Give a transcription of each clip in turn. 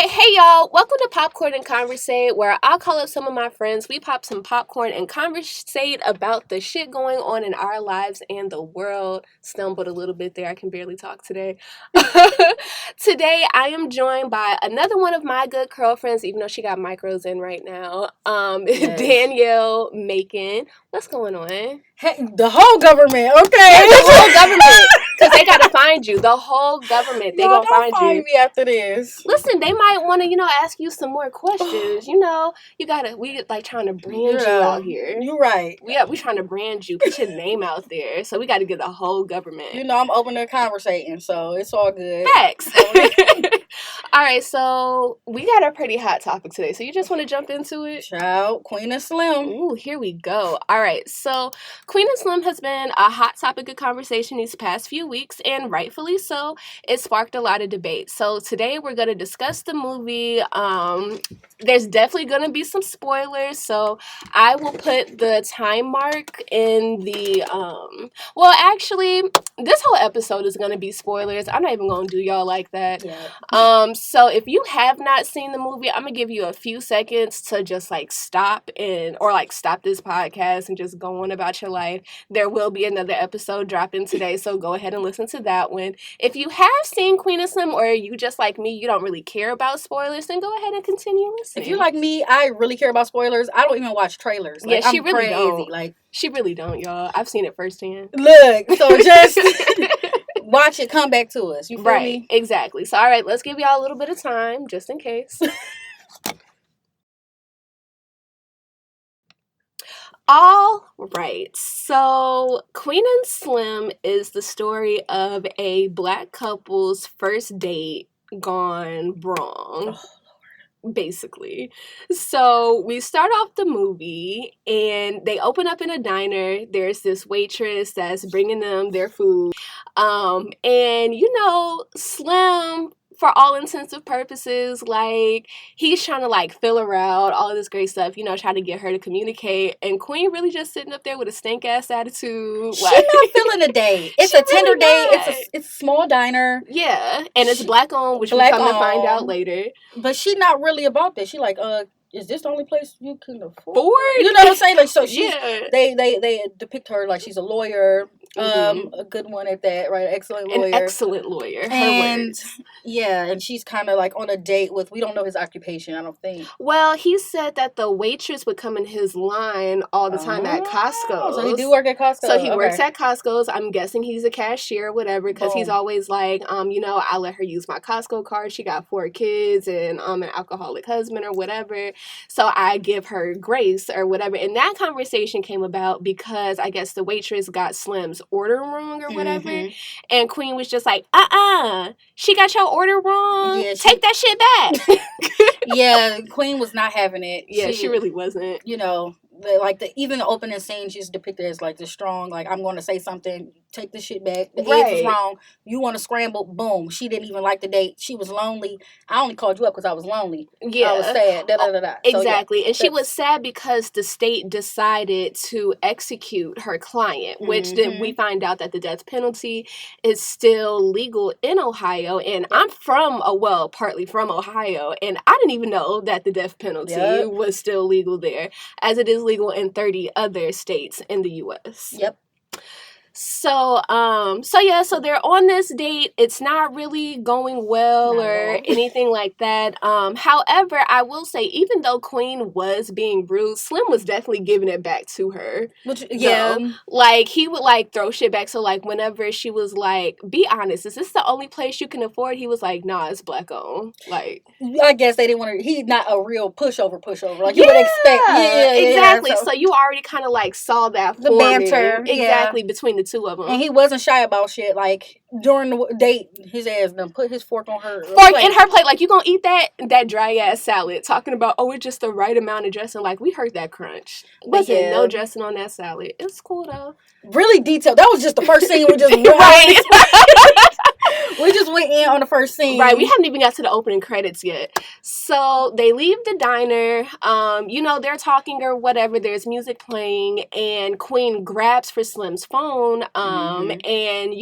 right, hey y'all, welcome to Popcorn and Conversate, where I'll call up some of my friends, we pop some popcorn and conversate about the shit going on in our lives and the world. Stumbled a little bit there, I can barely talk today. Today, I am joined by another one of my good girlfriends, even though she got micros in right now, Yes. Danielle, Macon. What's going on? Hey, the whole government, okay? Yeah, the whole government, because they gotta find you. The whole government, they Y'all gonna don't find you. me after this. Listen, they might want to, ask you some more questions. We like trying to brand you out here. You're right. We trying to brand you, put your name out there. So we got to get the whole government. I'm open to conversating, so it's all good. Facts. All right, so we got a pretty hot topic today. So you just want to jump into it? Child, Queen and Slim. Ooh, here we go. All right, so Queen and Slim has been a hot topic of conversation these past few weeks, and rightfully so. It sparked a lot of debate. So today we're going to discuss the movie. There's definitely going to be some spoilers, so I will put the time mark in the well, actually, this whole episode is going to be spoilers. I'm not even going to do y'all like that. Yeah. So if you have not seen the movie, I'm going to give you a few seconds to just stop stop this podcast and just go on about your life. There will be another episode dropping today, so go ahead and listen to that one. If you have seen Queen of Slim, or you just like me, you don't really care about spoilers, then go ahead and continue listening. If you're like me, I really care about spoilers. I don't even watch trailers. Yeah, she really crazy. don't. She really don't, y'all. I've seen it firsthand. Look, so just watch it, come back to us. You feel Right, me? exactly. So, all right, let's give y'all a little bit of time, just in case. All right, so Queen and Slim is the story of a black couple's first date gone wrong. Basically. So we start off the movie and they open up in a diner. There's this waitress that's bringing them their food. And Slim, for all intents and purposes, he's trying to fill her out, all of this great stuff, trying to get her to communicate. And Queen really just sitting up there with a stank ass attitude. She's not feeling a date. It's a tender date. It's a small diner. Yeah, and it's black owned, which we'll come to find out later. But she's not really about this. She is this the only place you can afford? You know what I'm saying? So she's yeah. They depict her like she's a lawyer. A good one at that, right? An excellent lawyer. And words. Yeah, and she's kind of on a date with, we don't know his occupation, I don't think. Well, he said that the waitress would come in his line all the time at Costco. So he do work at Costco. So he works at Costco's. I'm guessing he's a cashier or whatever, because he's always I let her use my Costco card. She got 4 kids and an alcoholic husband or whatever. So I give her grace or whatever. And that conversation came about because I guess the waitress got Slim's order wrong or whatever. Mm-hmm. And Queen was just like, she got your order wrong. Yeah, take that shit back. Yeah, Queen was not having it. Yeah, she really wasn't. Even the opening scene, she's depicted as the strong, I'm going to say something, take this shit back. The right. egg was wrong. You want to scramble, boom. She didn't even like the date. She was lonely. I only called you up because I was lonely. Yeah. I was sad. Da-da-da-da. Exactly. So, yeah, and she was sad because the state decided to execute her client, which then we find out that the death penalty is still legal in Ohio. And I'm partly from Ohio, and I didn't even know that the death penalty was still legal there, as it is legal in 30 other states in the U.S. Yep. So they're on this date. It's not really going well or anything like that. However, I will say, even though Queen was being rude, Slim was definitely giving it back to her. He would throw shit back. So whenever she was be honest, is this the only place you can afford? He was like, nah, it's black owned. I guess they didn't want to. He's not a real pushover. You would expect. Yeah, exactly. So you already kind of saw that the banter exactly between the two of them, and he wasn't shy about shit. During the date, his ass done put his fork on her in her plate. You gonna eat that dry ass salad? Talking about it's just the right amount of dressing. We heard that crunch. Wasn't no dressing on that salad. It's cool though. Really detailed. That was just the first scene. We just right. We just went in on the first scene. Right, we haven't even got to the opening credits yet. So they leave the diner. They're talking or whatever. There's music playing, and Queen grabs for Slim's phone. And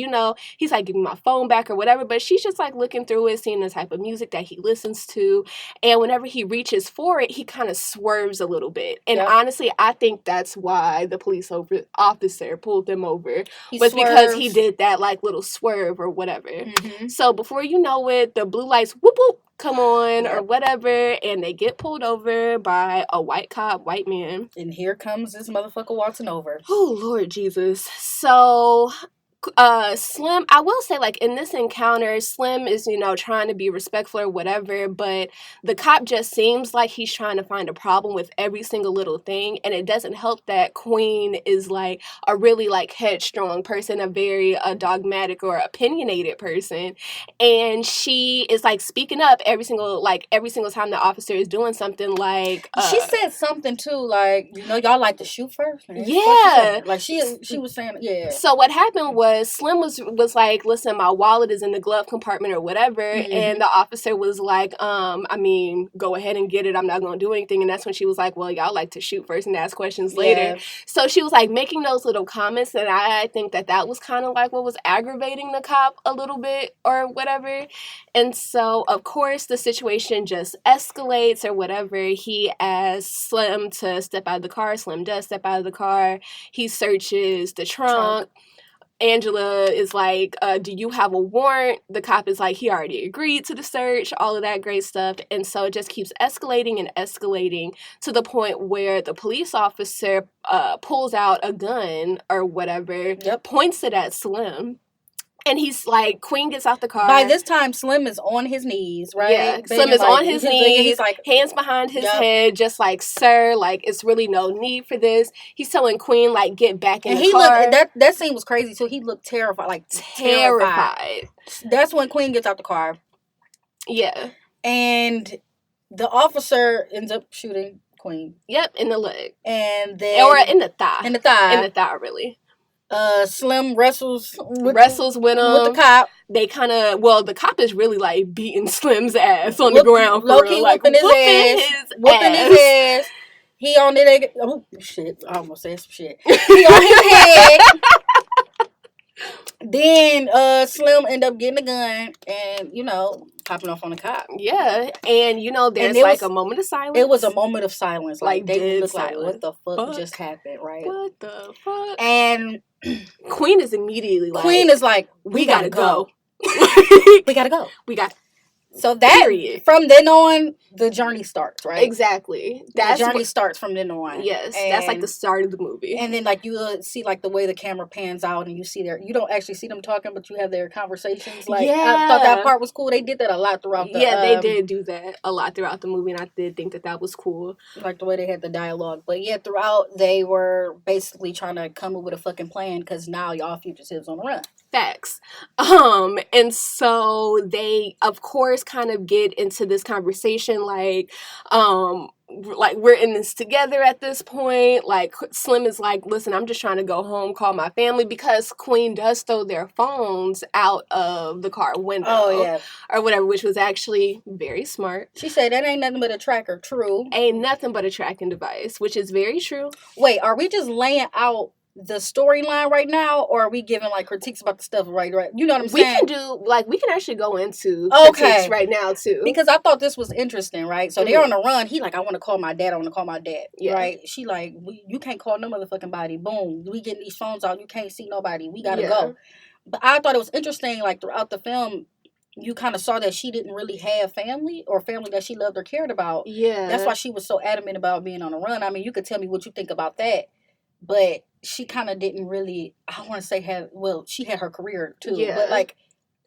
he's like, "Give me my phone back" or whatever. But she's just like looking through it, seeing the type of music that he listens to. And whenever he reaches for it, he kind of swerves a little bit. And honestly, I think that's why the police officer pulled them over. Because he did that like little swerve or whatever. So before you know it, the blue lights whoop whoop come on or whatever, and they get pulled over by a white man. And here comes this motherfucker waltzing over. Oh, Lord Jesus. So Slim, I will say, like, in this encounter, Slim is, trying to be respectful or whatever, but the cop just seems like he's trying to find a problem with every single little thing, and it doesn't help that Queen is, like, a really, like, headstrong person, a very dogmatic or opinionated person, and she is, like, speaking up every single time the officer is doing something, like... she said something, too, like, y'all like to shoot first? Yeah. Like, she was saying, yeah. So what happened was, Slim was like, "Listen, my wallet is in the glove compartment or whatever," and the officer was like, go ahead and get it. I'm not going to do anything. And that's when she was like, "Well, y'all like to shoot first and ask questions later." So she was like making those little comments, and I think that was kind of like what was aggravating the cop a little bit or whatever. And so, of course, the situation just escalates or whatever. He asks Slim to step out of the car. Slim does step out of the car. He searches the trunk. Angela is like, "Do you have a warrant?" The cop is like, "He already agreed to the search," all of that great stuff. And so it just keeps escalating and escalating to the point where the police officer pulls out a gun or whatever, points it at Slim. And he's like, Queen gets out the car. By this time, Slim is on his knees, right? Yeah, Slim is on his knees, like, hands behind his head, just like, "Sir, like, it's really no need for this." He's telling Queen, like, get back in the car. That scene was crazy, too. He looked terrified, like, terrified. That's when Queen gets out the car. Yeah. And the officer ends up shooting Queen. Yep, in the leg. And then... Or in the thigh. In the thigh. In the thigh, really. Slim wrestles with the cop. They kind of, the cop is really like beating Slim's ass on the ground for real, like whooping his ass. He on it. Oh shit! I almost said some shit. He on his head. Then Slim end up getting a gun and popping off on the cop. Yeah, and there's like a moment of silence. It was a moment of silence. Like they looked silence. Like, what the fuck just happened, right? What the fuck? And Queen is immediately like, we gotta go. We gotta go. So from then on, the journey starts, right? Exactly. The journey starts from then on. Yes, that's like the start of the movie. And then like you see like the way the camera pans out, and you see you don't actually see them talking, but you have their conversations. Like I thought that part was cool. They did that a lot throughout the they did do that a lot throughout the movie, and I did think that was cool. Like the way they had the dialogue. But yeah, throughout they were basically trying to come up with a fucking plan because now y'all fugitives on the run. Facts. And so they, of course, kind of get into this conversation like we're in this together at this point. Like Slim is like, "Listen, I'm just trying to go home, call my family," because Queen does throw their phones out of the car window or whatever, which was actually very smart. She said that ain't nothing but a tracker. True. Ain't nothing but a tracking device, which is very true. Wait, are we just laying out the storyline right now, or are we giving like critiques about the stuff right? You know what I'm saying? We can actually go into critiques right now too, because I thought this was interesting, right? So they're on the run. He like, "I want to call my dad. Right? She like, "You can't call no motherfucking body." Boom, we getting these phones out. You can't see nobody. We gotta go. But I thought it was interesting, like throughout the film, you kind of saw that she didn't really have family or family that she loved or cared about. Yeah, that's why she was so adamant about being on the run. I mean, you could tell me what you think about that, but she kind of didn't really, I want to say she had her career too. Yeah. But like,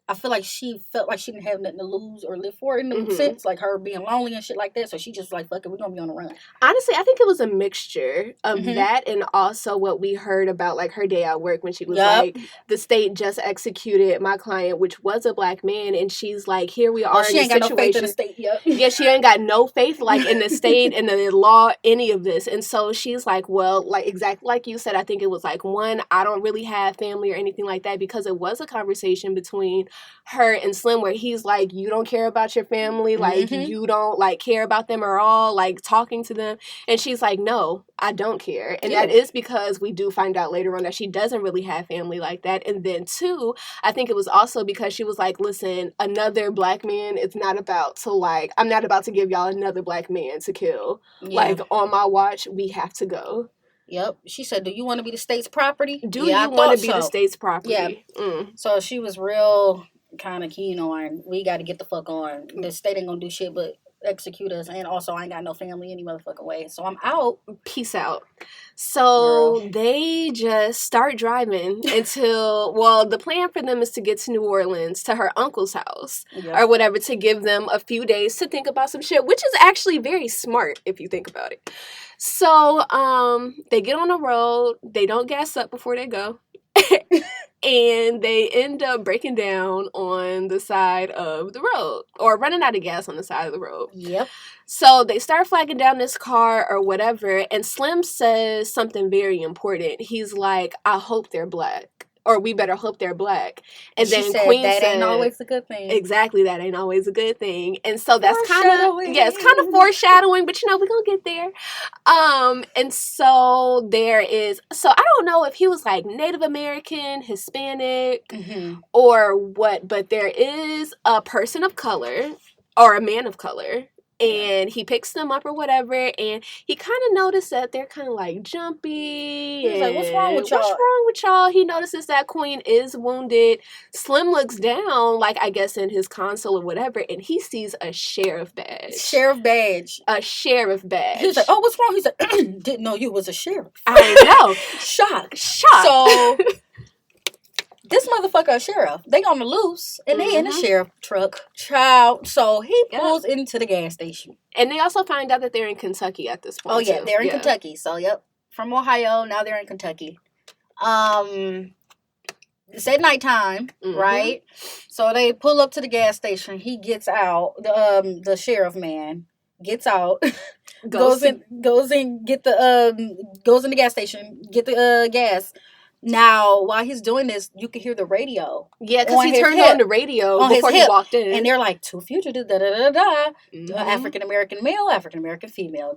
I feel like she felt like she didn't have nothing to lose or live for in the sense, like her being lonely and shit like that. So she just like, "Fuck it, we're going to be on the run." Honestly, I think it was a mixture of that and also what we heard about like her day at work when she was like, "The state just executed my client," which was a black man. And she's like, "Here we are in this situation." She ain't got no faith in the state yet. Yeah, she ain't got no faith like in the state and the law, any of this. And so she's like, well, like exactly like you said, I think it was like, one, I don't really have family or anything like that, because it was a conversation between her and Slim, where he's like, you don't care about your family, like, you don't, like, care about them at all, like, talking to them. And she's like, no, I don't care. And that is because we do find out later on that she doesn't really have family like that. And then, two, I think it was also because she was like, listen, another black man, it's not about to, like, I'm not about to give y'all another black man to kill. Like, on my watch, we have to go. Yep. She said, do you want to be the state's property? Do you want to be the state's property? Yeah. So she was real kind of keen on, we got to get the fuck on. The state ain't going to do shit but execute us. And also, I ain't got no family any motherfucking way. So I'm out. Peace out. So they just start driving until, well, the plan for them is to get to New Orleans, to her uncle's house or whatever, to give them a few days to think about some shit, which is actually very smart if you think about it. So they get on the road. They don't gas up before they go. And they end up breaking down on the side of the road, or running out of gas on the side of the road. Yep. So they start flagging down this car or whatever, and Slim says something very important. He's like, I hope they're black. Or we better hope they're black. And she then said, Queen that said, ain't always a good thing. Exactly, that ain't always a good thing. And so that's kind of, it's kind of foreshadowing, but we're going to get there. And so there is, so I don't know if he was like Native American, Hispanic, or what, but there is a person of color, or a man of color, and he picks them up or whatever, and he kind of noticed that they're kind of like jumpy. He's like, what's wrong with y'all? What's wrong with y'all? He notices that Queen is wounded. Slim looks down, like, I guess in his console or whatever, and he sees a sheriff badge. A sheriff badge. He's like, oh, what's wrong? He's like, didn't know you was a sheriff. I know. Shock. So this motherfucker a sheriff. They on the loose, and they in a sheriff truck. Child. So he pulls into the gas station. And they also find out that they're in Kentucky at this point. Oh, yeah. They're in Kentucky. So, from Ohio, now they're in Kentucky. It's at nighttime, right? So they pull up to the gas station. He gets out. The sheriff man gets out. goes in the gas station, get the gas. Now, while he's doing this, you can hear the radio. Yeah, because he turned on the radio before he walked in. And they're like, 2 fugitives, African-American male, African-American female,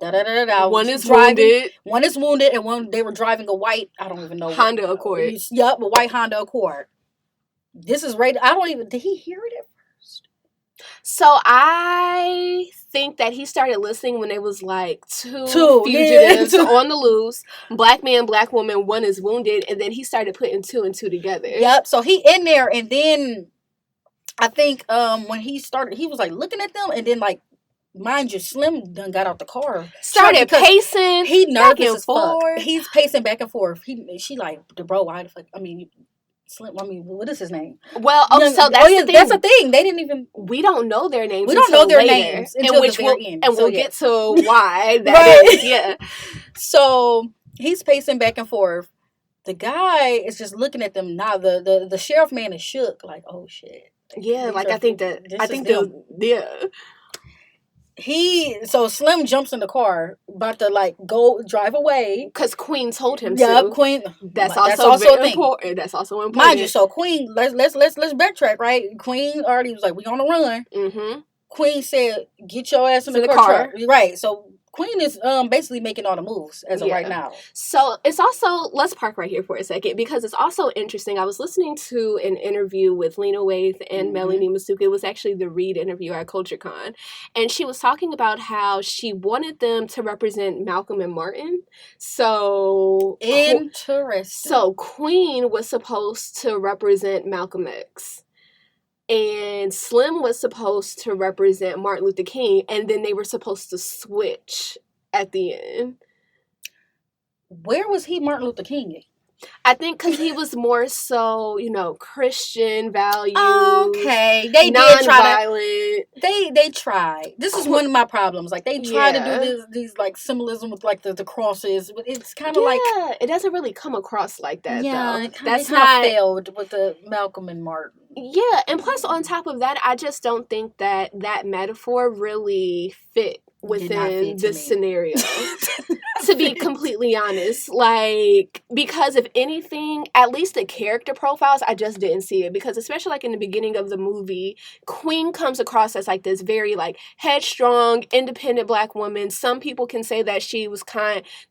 One is wounded. One is wounded, and they were driving a white, I don't even know. Honda Accord. Yup, a white Honda Accord. This is right, did he hear it at first? So I think that he started listening when it was like two fugitives on the loose, black man, black woman, one is wounded, and then he started putting 2 and 2 together. Yep. So he in there, and then I think when he started, he was like looking at them, and then like, mind you, Slim done got out the car, started pacing. He nervous back and as fuck. forth. He's pacing back and forth. She like, bro, why the fuck? I mean, Slim. I mean, what is his name? Well, so that's the thing. That's the thing. They didn't even. We don't know their names. We don't know their names until the very end. And we'll get to why that is. Yeah. So he's pacing back and forth. The guy is just looking at them. Now the sheriff man is shook. Like, oh shit. Yeah. Like I think So Slim jumps in the car, about to like go drive away. Because Queen told him to. Queen. That's also important. That's also important. Mind you, so Queen, let's backtrack, right? Queen already was like, we on the run. Mm-hmm. Queen said, get your ass in the car. Right. So Queen is basically making all the moves as of right now. So it's also, let's park right here for a second, because it's also interesting. I was listening to an interview with Lena, Waithe, and Melina Matsoukas. It was actually the Reed interview at CultureCon. And she was talking about how she wanted them to represent Malcolm and Martin. So interesting. So Queen was supposed to represent Malcolm X. And Slim was supposed to represent Martin Luther King, and then they were supposed to switch at the end. Where was he Martin Luther King? I think because he was more so, Christian values. Okay, they did try to. They tried. This is one of my problems. Like they try to do these like symbolism with like the crosses, but it's kind of like it doesn't really come across like that. Yeah, though. That's not failed with the Malcolm and Martin. Yeah, and plus on top of that, I just don't think that metaphor really fit within this scenario. To be completely honest, like, because if anything, at least the character profiles, I just didn't see it. Because especially, like, in the beginning of the movie, Queen comes across as, like, this very, like, headstrong, independent black woman. Some people can say that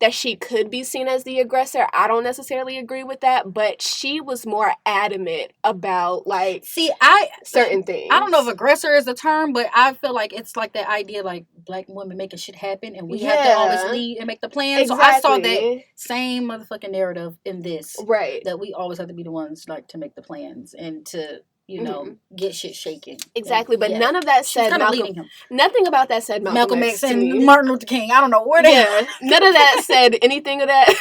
that she could be seen as the aggressor. I don't necessarily agree with that, but she was more adamant about, like, certain things. I don't know if aggressor is the term, but I feel like it's like that idea, like, black women making shit happen, and we have to always lead and make the plan. Exactly. So I saw that same motherfucking narrative in this. Right. That we always have to be the ones, like, to make the plans and to, you know, get shit shaken. Exactly. But none of that said Malcolm. Nothing about that said Malcolm X and Martin Luther King. I don't know where they are. None of that said anything of that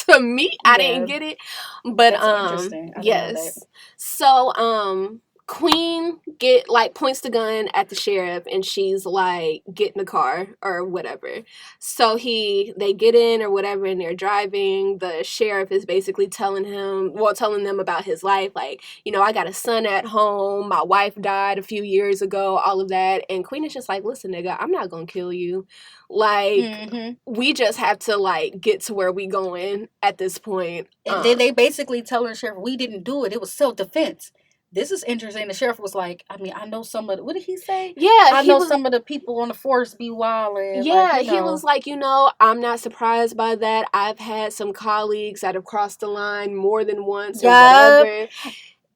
to me. I didn't get it. But interesting. Yes. So Queen points the gun at the sheriff, and she's like, get in the car or whatever. So they get in or whatever, and they're driving. The sheriff is basically telling them about his life. Like, you know, I got a son at home. My wife died a few years ago, all of that. And Queen is just like, listen, nigga, I'm not going to kill you. Like, we just have to, like, get to where we going at this point. And then they basically tell the sheriff, we didn't do it. It was self-defense. This is interesting. The sheriff was like, I mean, I know some of what did he say? Yeah, I know some of the people on the force be wilding. Yeah, like, he was like, I'm not surprised by that. I've had some colleagues that have crossed the line more than once or whatever.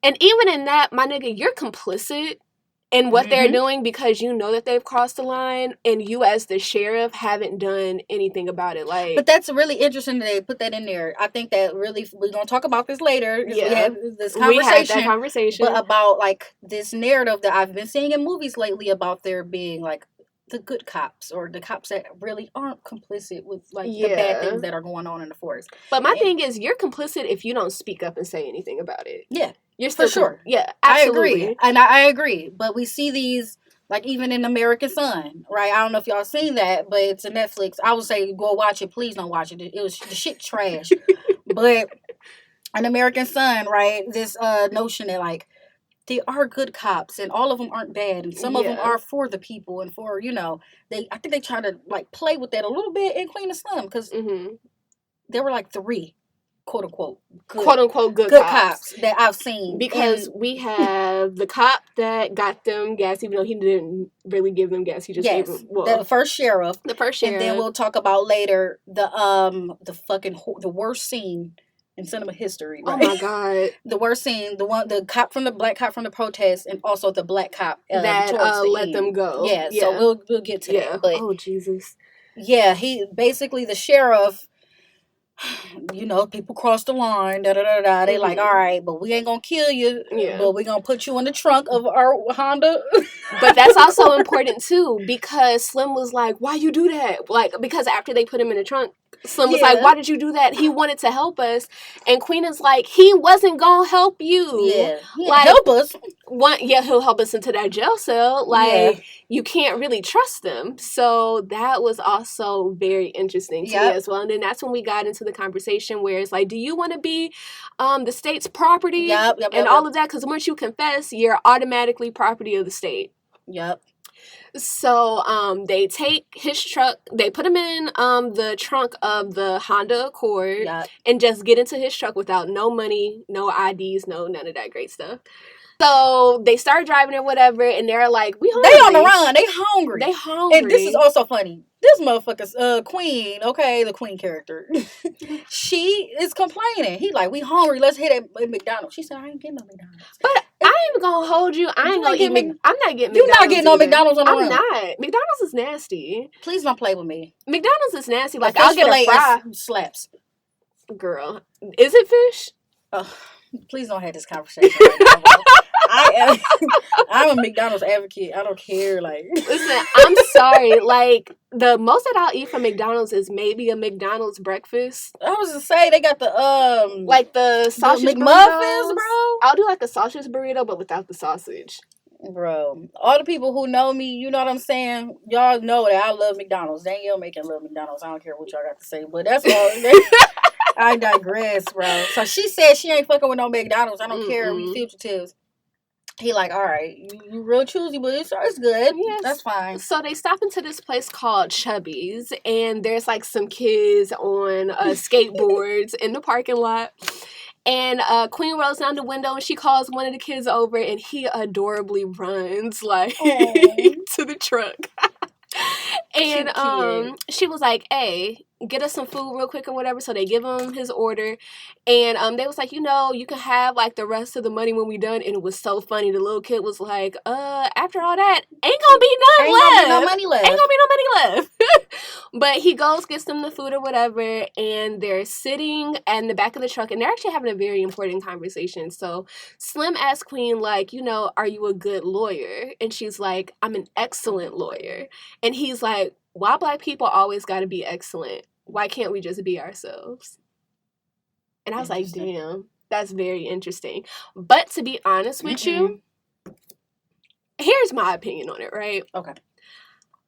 And even in that, my nigga, you're complicit in what they're doing because you know that they've crossed the line, and you as the sheriff haven't done anything about it. Like, but that's really interesting that they put that in there. I think that really, we're going to talk about this later. Yeah. We have this conversation. We had that conversation. But about, like, this narrative that I've been seeing in movies lately about there being, like, the good cops or the cops that really aren't complicit with, like, the bad things that are going on in the force. But my thing is, you're complicit if you don't speak up and say anything about it. Yeah. You're still for sure. Yeah, absolutely. I agree. And I agree. But we see these, like, even in American Son, right? I don't know if y'all seen that, but it's a Netflix. I would say go watch it. Please don't watch it. It was the shit trash. But an American Son, right? This notion that, like, they are good cops and all of them aren't bad, and some of them are for the people and for, you know, I think they try to, like, play with that a little bit in Queen of Slim, because there were, like, 3 quote unquote good cops that I've seen, because we have the cop that got them gas, even though he didn't really give them gas. He just gave them the first sheriff, and then we'll talk about later the worst scene in cinema history. Right? Oh my god, the worst scene, the black cop from the protest, and also the black cop that let them go. Yeah, so we'll get to that. But oh Jesus, yeah, he basically, the sheriff, you know, people cross the line, They like, all right, but we ain't gonna kill you. But we gonna put you in the trunk of our Honda. But that's also important too, because Slim was like, why you do that? Like, because after they put him in the trunk, Slim was like, why did you do that? He wanted to help us. And Queen is like, he wasn't gonna help you. Yeah. Like, help us. He'll help us into that jail cell. Like, you can't really trust them. So that was also very interesting to me as well. And then that's when we got into the conversation where it's like, do you want to be the state's property? And all of that? Because once you confess, you're automatically property of the state. Yep. So they take his truck, they put him in the trunk of the Honda Accord and just get into his truck without no money, no IDs, none of that great stuff. So they start driving or whatever, and they're like, we hungry. They on the run. They hungry. And this is also funny. This motherfucker's Queen, okay, the Queen character. She is complaining. He like, we hungry. Let's hit at McDonald's. She said, I ain't getting no McDonald's. But I ain't gonna hold you. I ain't gonna eat I'm not getting McDonald's. You're not getting no McDonald's on the run. I'm not. McDonald's is nasty. Please don't play with me. McDonald's is nasty. Like, I'll get a fry. Slaps. Girl. Is it fish? Please don't have this conversation right now, I'm a McDonald's advocate. I don't care. Like, listen, I'm sorry. Like, the most that I'll eat from McDonald's is maybe a McDonald's breakfast. I was to say they got the like the sausage McMuffins, bro. I'll do like a sausage burrito, but without the sausage. Bro, all the people who know me, you know what I'm saying? Y'all know that I love McDonald's. Danielle Macon love McDonald's. I don't care what y'all got to say, but that's all. I digress, bro. So she said she ain't fucking with no McDonald's. I don't care. We fugitives. He like, all right, you real choosy, but it's good. Yes. That's fine. So they stop into this place called Chubby's, and there's like some kids on skateboards in the parking lot. And Queen rolls down the window and she calls one of the kids over, and he adorably runs like to the truck. And she was like, hey, get us some food real quick or whatever. So they give him his order, and they was like, you can have like the rest of the money when we done. And it was so funny. The little kid was like, after all that, ain't gonna be none left. Ain't gonna be no money left. Ain't gonna be no money left. But he goes, gets them the food or whatever, and they're sitting in the back of the truck, and they're actually having a very important conversation. So Slim asks Queen, like, are you a good lawyer? And she's like, I'm an excellent lawyer. And he's like, why Black people always got to be excellent? Why can't we just be ourselves? And I was like, damn, that's very interesting. But to be honest with you, here's my opinion on it, right? Okay.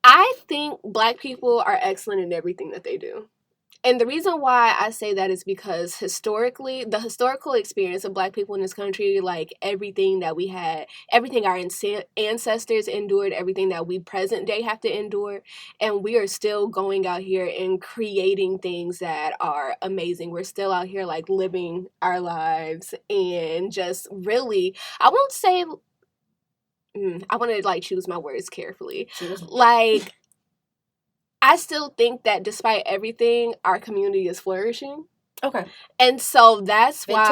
I think Black people are excellent in everything that they do. And the reason why I say that is because historically, the historical experience of Black people in this country, like everything that we had, everything our ancestors endured, everything that we present day have to endure, and we are still going out here and creating things that are amazing. We're still out here like living our lives and just really, I won't say, I want to like choose my words carefully. Like, I still think that despite everything, our community is flourishing. Okay. And so that's why...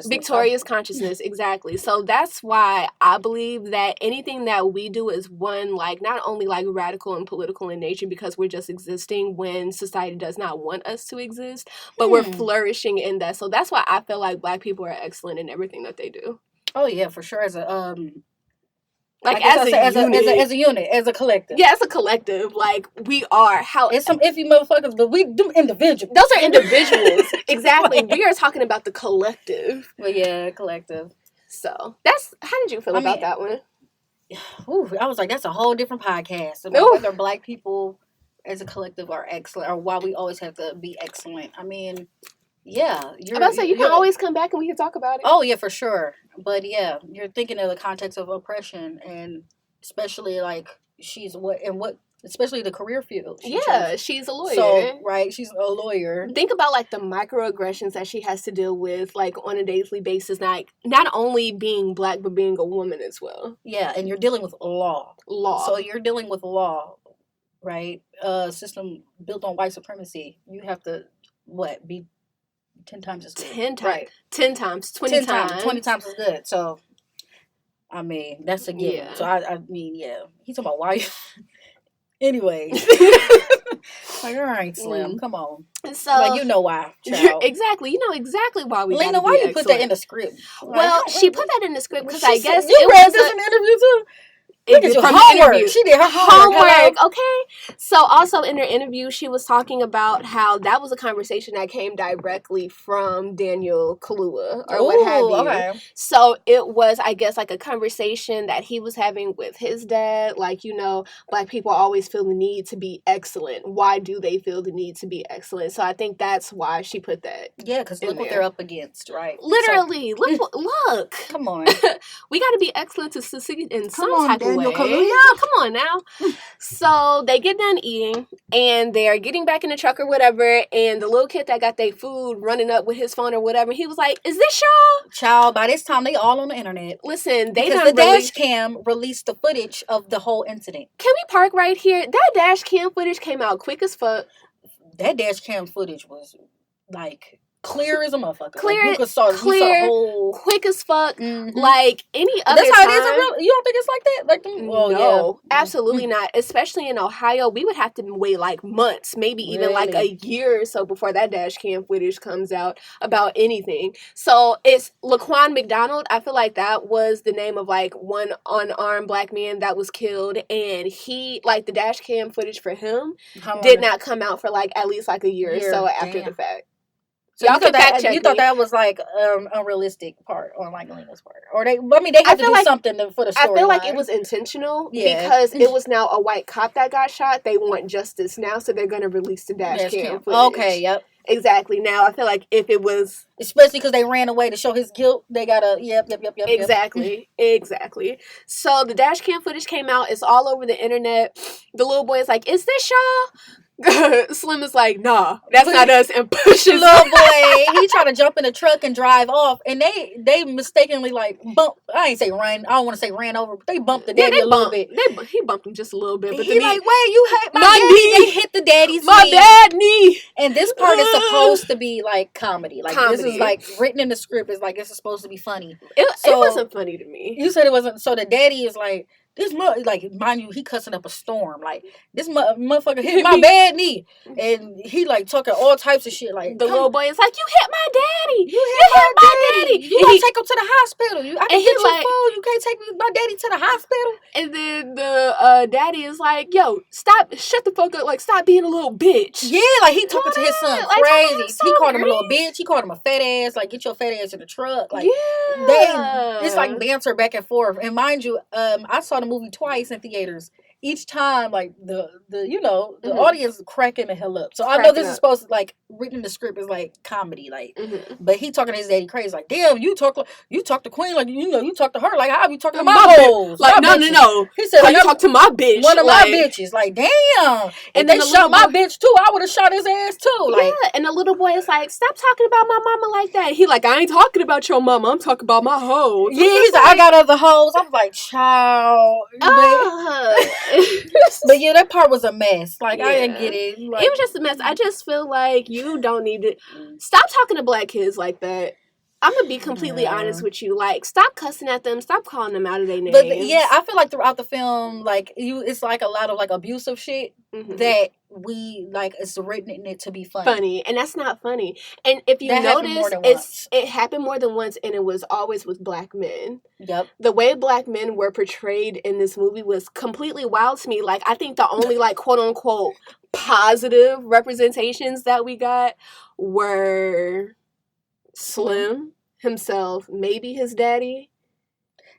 Victorious consciousness, exactly. So that's why I believe that anything that we do is one, like, not only, like, radical and political in nature because we're just existing when society does not want us to exist, but we're flourishing in that. So that's why I feel like Black people are excellent in everything that they do. Oh, yeah, for sure. As a... Like as a unit, as a collective. Yeah, as a collective, like we are. How it's some iffy motherfuckers, but we do individuals. Those are individuals, exactly. We are talking about the collective. Well, yeah, collective. So that's how did you feel about that one? Ooh, I was like, that's a whole different podcast about whether Black people as a collective are excellent, or why we always have to be excellent. I mean, yeah, I'm about to say you can always come back and we can talk about it. Oh yeah, for sure. But yeah, you're thinking of the context of oppression, and especially like especially the career field. She's a lawyer. So right, she's a lawyer. Think about like the microaggressions that she has to deal with, like on a daily basis. Like not only being Black, but being a woman as well. Yeah, and you're dealing with law. So you're dealing with law, right? System built on white supremacy. You have to be 10 times as good. 10 times. Right. 10 times. 20 times. 20 times as good. So, I mean, that's a given. Yeah. So, I mean, yeah. He's talking about wife. Anyway. Like, all right, Slim. Come on. So, like, you know why, child. Exactly. You know exactly why we Lena, why you put that in the script? Well, she put that in the script because I guess you read this in the interview, too? Look at your homework. She did her homework. Okay. So also in her interview, she was talking about how that was a conversation that came directly from Daniel Kaluuya or what have you. Okay. So it was, I guess, like a conversation that he was having with his dad. Like, Black people always feel the need to be excellent. Why do they feel the need to be excellent? So I think that's why she put that. Yeah, because look what they're up against, right? Literally. So, look. Come on. We got to be excellent to succeed in some type of way. Come on now. So they get done eating and they're getting back in the truck or whatever, and the little kid that got their food running up with his phone or whatever, he was like, is this y'all? Child, by this time they all on the internet. Listen, the dash cam released the footage of the whole incident. Can we park right here? That dash cam footage came out quick as fuck. That dash cam footage was like clear as a motherfucker. Clear, like, you saw quick as fuck. Mm-hmm. Like any other That's how it is in real. You don't think it's like that? Like, no, absolutely not. Especially in Ohio, we would have to wait like months, maybe even like a year or so before that dash cam footage comes out about anything. So it's Laquan McDonald. I feel like that was the name of like one unarmed Black man that was killed, and he like the dash cam footage for him did not come out for like at least like a year or so after the fact. So y'all you thought that was like unrealistic part on like Lena's part, or they had to do something for the story. I feel like it was intentional because it was now a white cop that got shot. They want justice now, so they're gonna release the dash cam footage. Okay, yep, exactly. Now I feel like if it was, especially because they ran away to show his guilt, they gotta yep. Exactly. So the dash cam footage came out. It's all over the internet. The little boy is like, "Is this y'all?" Slim is like, "Nah, that's not us," and pushes little boy. He tried to jump in the truck and drive off, and they mistakenly like bump. I ain't say run. I don't want to say ran over, but they bumped the daddy a little bit. He bumped him just a little bit, but he like, wait, you hit my daddy? Knee. They hit the daddy's my bad knee. And this part is supposed to be like comedy. Like this is like written in the script. Is like this is supposed to be funny. It wasn't funny to me. You said it wasn't. So the daddy is like. This like mind you, he cussing up a storm. Like this motherfucker hit my bad knee, and he like talking all types of shit. Like the little boy is like, "You hit my daddy! You hit my daddy! You gotta take him to the hospital! I can hit your phone. You can't take my daddy to the hospital." And then the daddy is like, "Yo, stop! Shut the fuck up! Like, stop being a little bitch." Yeah, like he talking to his son crazy. He called him a little bitch. He called him a fat ass. Like, get your fat ass in the truck. Like, it's like banter back and forth. And mind you, I saw the movie twice in theaters. Each time, like the audience is cracking the hell up. So I know this is supposed to like written in the script is like comedy, like. But he talking to his daddy crazy, like, damn, you talk to Queen like you talk to her like how you talking to my hoes? Like no. He said like, you talk to my bitch, one of my bitches. Like damn, and they shot my bitch too. I would have shot his ass too. Like and the little boy is like, stop talking about my mama like that. He like, I ain't talking about your mama. I'm talking about my hoes. Yeah, he's like, I got other hoes. I was like, child. But yeah, that part was a mess. Like I didn't get it. Like, it was just a mess. I just feel like you don't need to stop talking to black kids like that. I'm gonna be completely honest with you. Like, stop cussing at them. Stop calling them out of their names. But yeah, I feel like throughout the film, like it's like a lot of like abusive shit that we like. It's written in it to be funny, and that's not funny. And if you notice, it happened more than once, and it was always with black men. Yep. The way black men were portrayed in this movie was completely wild to me. Like, I think the only like quote unquote positive representations that we got were Slim himself, maybe his daddy.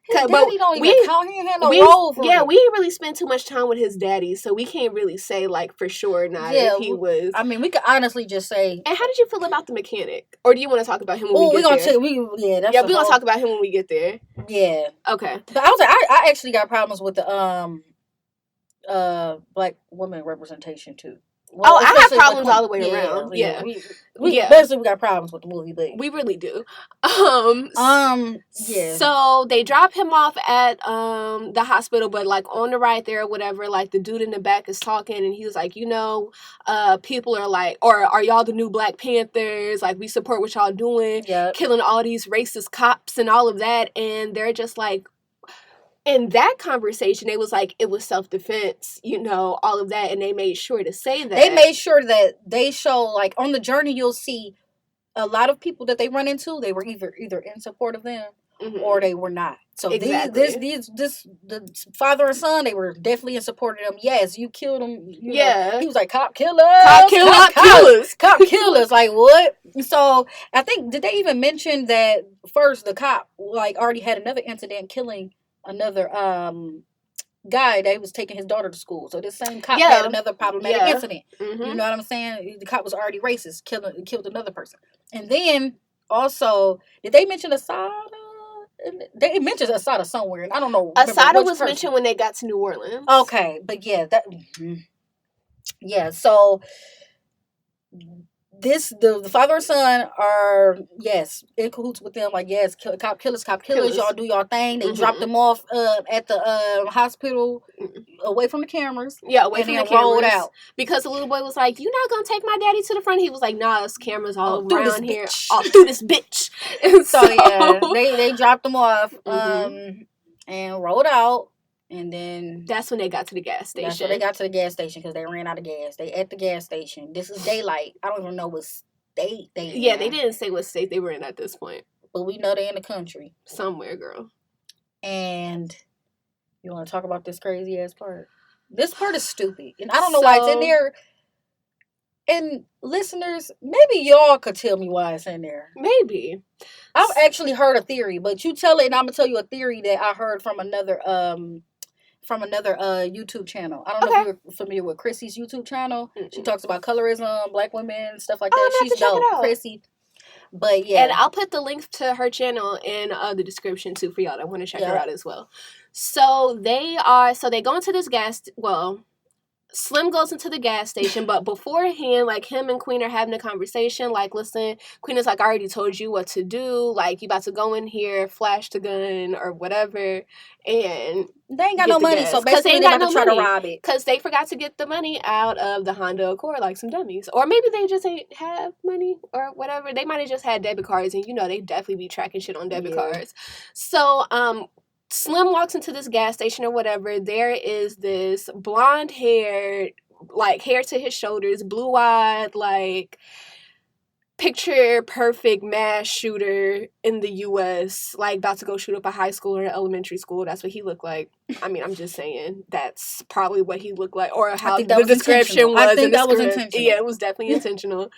His daddy don't even count. He ain't had no role for we didn't really spend too much time with his daddy, so we can't really say like for sure if he was. I mean, we could honestly just say. And how did you feel about the mechanic? Or do you want to talk about him when we get there? We're gonna talk about him when we get there. Yeah. Okay. But I was like, I actually got problems with the black woman representation too. Well, I have problems all the way around. Yeah. We basically got problems with the movie, but we really do. Yeah. So they drop him off at the hospital, but like on the ride there or whatever, like the dude in the back is talking, and he was like, people are like, or are y'all the new Black Panthers? Like, we support what y'all doing, killing all these racist cops and all of that, and they're just like. In that conversation, it was like, it was self-defense, all of that, and they made sure to say that. They made sure that they show, like, on the journey, you'll see a lot of people that they run into, they were either in support of them, or they were not. So exactly. the father and son, they were definitely in support of them. Yes, you killed them. He was like, cop killers. Cop killers. Like, what? So, I think, did they even mention that first the cop, like, already had another incident killing another guy that was taking his daughter to school. So this same cop had another problematic incident. You know what I'm saying? The cop was already racist, killed another person. And then also, did they mention Asada? They mentioned Asada somewhere, and I don't know. Asada was mentioned when they got to New Orleans. Okay, but so the father and son are in cahoots with them, like cop killers, y'all do y'all thing. They dropped them off at the hospital away from the cameras, away from the cameras, rolled out because the little boy was like, "You're not gonna take my daddy to the front." He was like, "Nah, it's cameras all around here, all through this bitch." And so they dropped them off and rolled out. And then that's when they got to the gas station. That's when they got to the gas station because they ran out of gas. They at the gas station. This is daylight. I don't even know what state they in. Yeah, they didn't say what state they were in at this point. But we know they're in the country. Somewhere, girl. And you want to talk about this crazy ass part? This part is stupid. And I don't know why it's in there. And listeners, maybe y'all could tell me why it's in there. Maybe. I've actually heard a theory, but you tell it, and I'm gonna tell you a theory that I heard from another YouTube channel. I don't know if you're familiar with Chrissy's YouTube channel. Mm-mm. She talks about colorism, black women, stuff like that. She's dope, Chrissy. But yeah, and I'll put the link to her channel in the description too for y'all that want to check her out as well. So they go into this Slim goes into the gas station, but beforehand, like, him and Queen are having a conversation. Like, listen, Queen is like, I already told you what to do. Like, you about to go in here, flash the gun or whatever, and they ain't got no money, so basically they about to try to rob it. Because they forgot to get the money out of the Honda Accord like some dummies. Or maybe they just ain't have money or whatever. They might have just had debit cards, and, they definitely be tracking shit on debit cards. So, Slim walks into this gas station or whatever. There is this blonde-haired, like, hair to his shoulders, blue-eyed, like, picture-perfect mass shooter in the U.S., like, about to go shoot up a high school or an elementary school. That's what he looked like. I mean, I'm just saying that's probably what he looked like, or how the description was. I think that was intentional. Yeah, it was definitely intentional.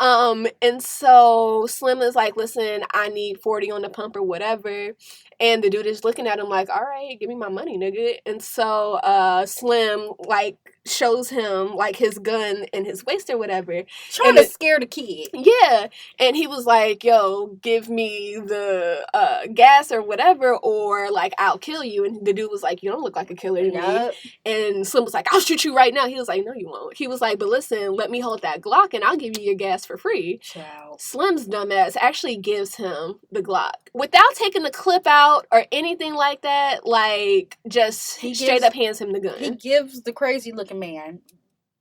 And so Slim is like, listen, I need 40 on the pump or whatever. And the dude is looking at him like, all right, give me my money, nigga. And so Slim, like, shows him, like, his gun in his waist or whatever. Trying to scare the kid. Yeah. And he was like, yo, give me the gas or whatever, or, like, I'll kill you. And the dude was like, you don't look like a killer to me. And Slim was like, I'll shoot you right now. He was like, no, you won't. He was like, but listen, let me hold that Glock and I'll give you your gas for free. Child. Slim's dumbass actually gives him the Glock without taking the clip out or anything like that. Like, just straight up hands him the gun. He gives the crazy looking man,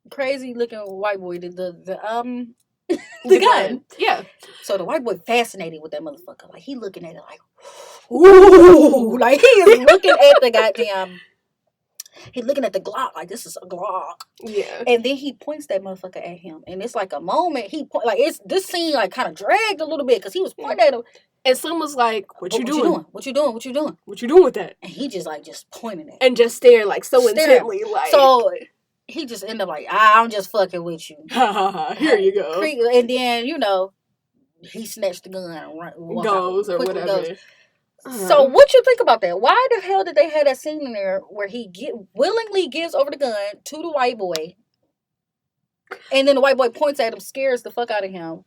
crazy looking white boy, the gun. Yeah. So the white boy fascinated with that motherfucker. Like, he looking at it like, ooh, like, he is looking at the goddamn. He looking at the Glock like, this is a Glock. Yeah. And then he points that motherfucker at him, and it's like a moment it's this scene like kind of dragged a little bit because he was pointing at him. And Slim was like, what you doing? What you doing? What you doing? What you doing with that? And he just pointing at him. And just staring like so intently. Like, so he just ended up like, I'm just fucking with you. Here you go. And then, he snatched the gun and goes or whatever. Goes. So what you think about that? Why the hell did they have that scene in there where he willingly gives over the gun to the white boy, and then the white boy points at him, scares the fuck out of him,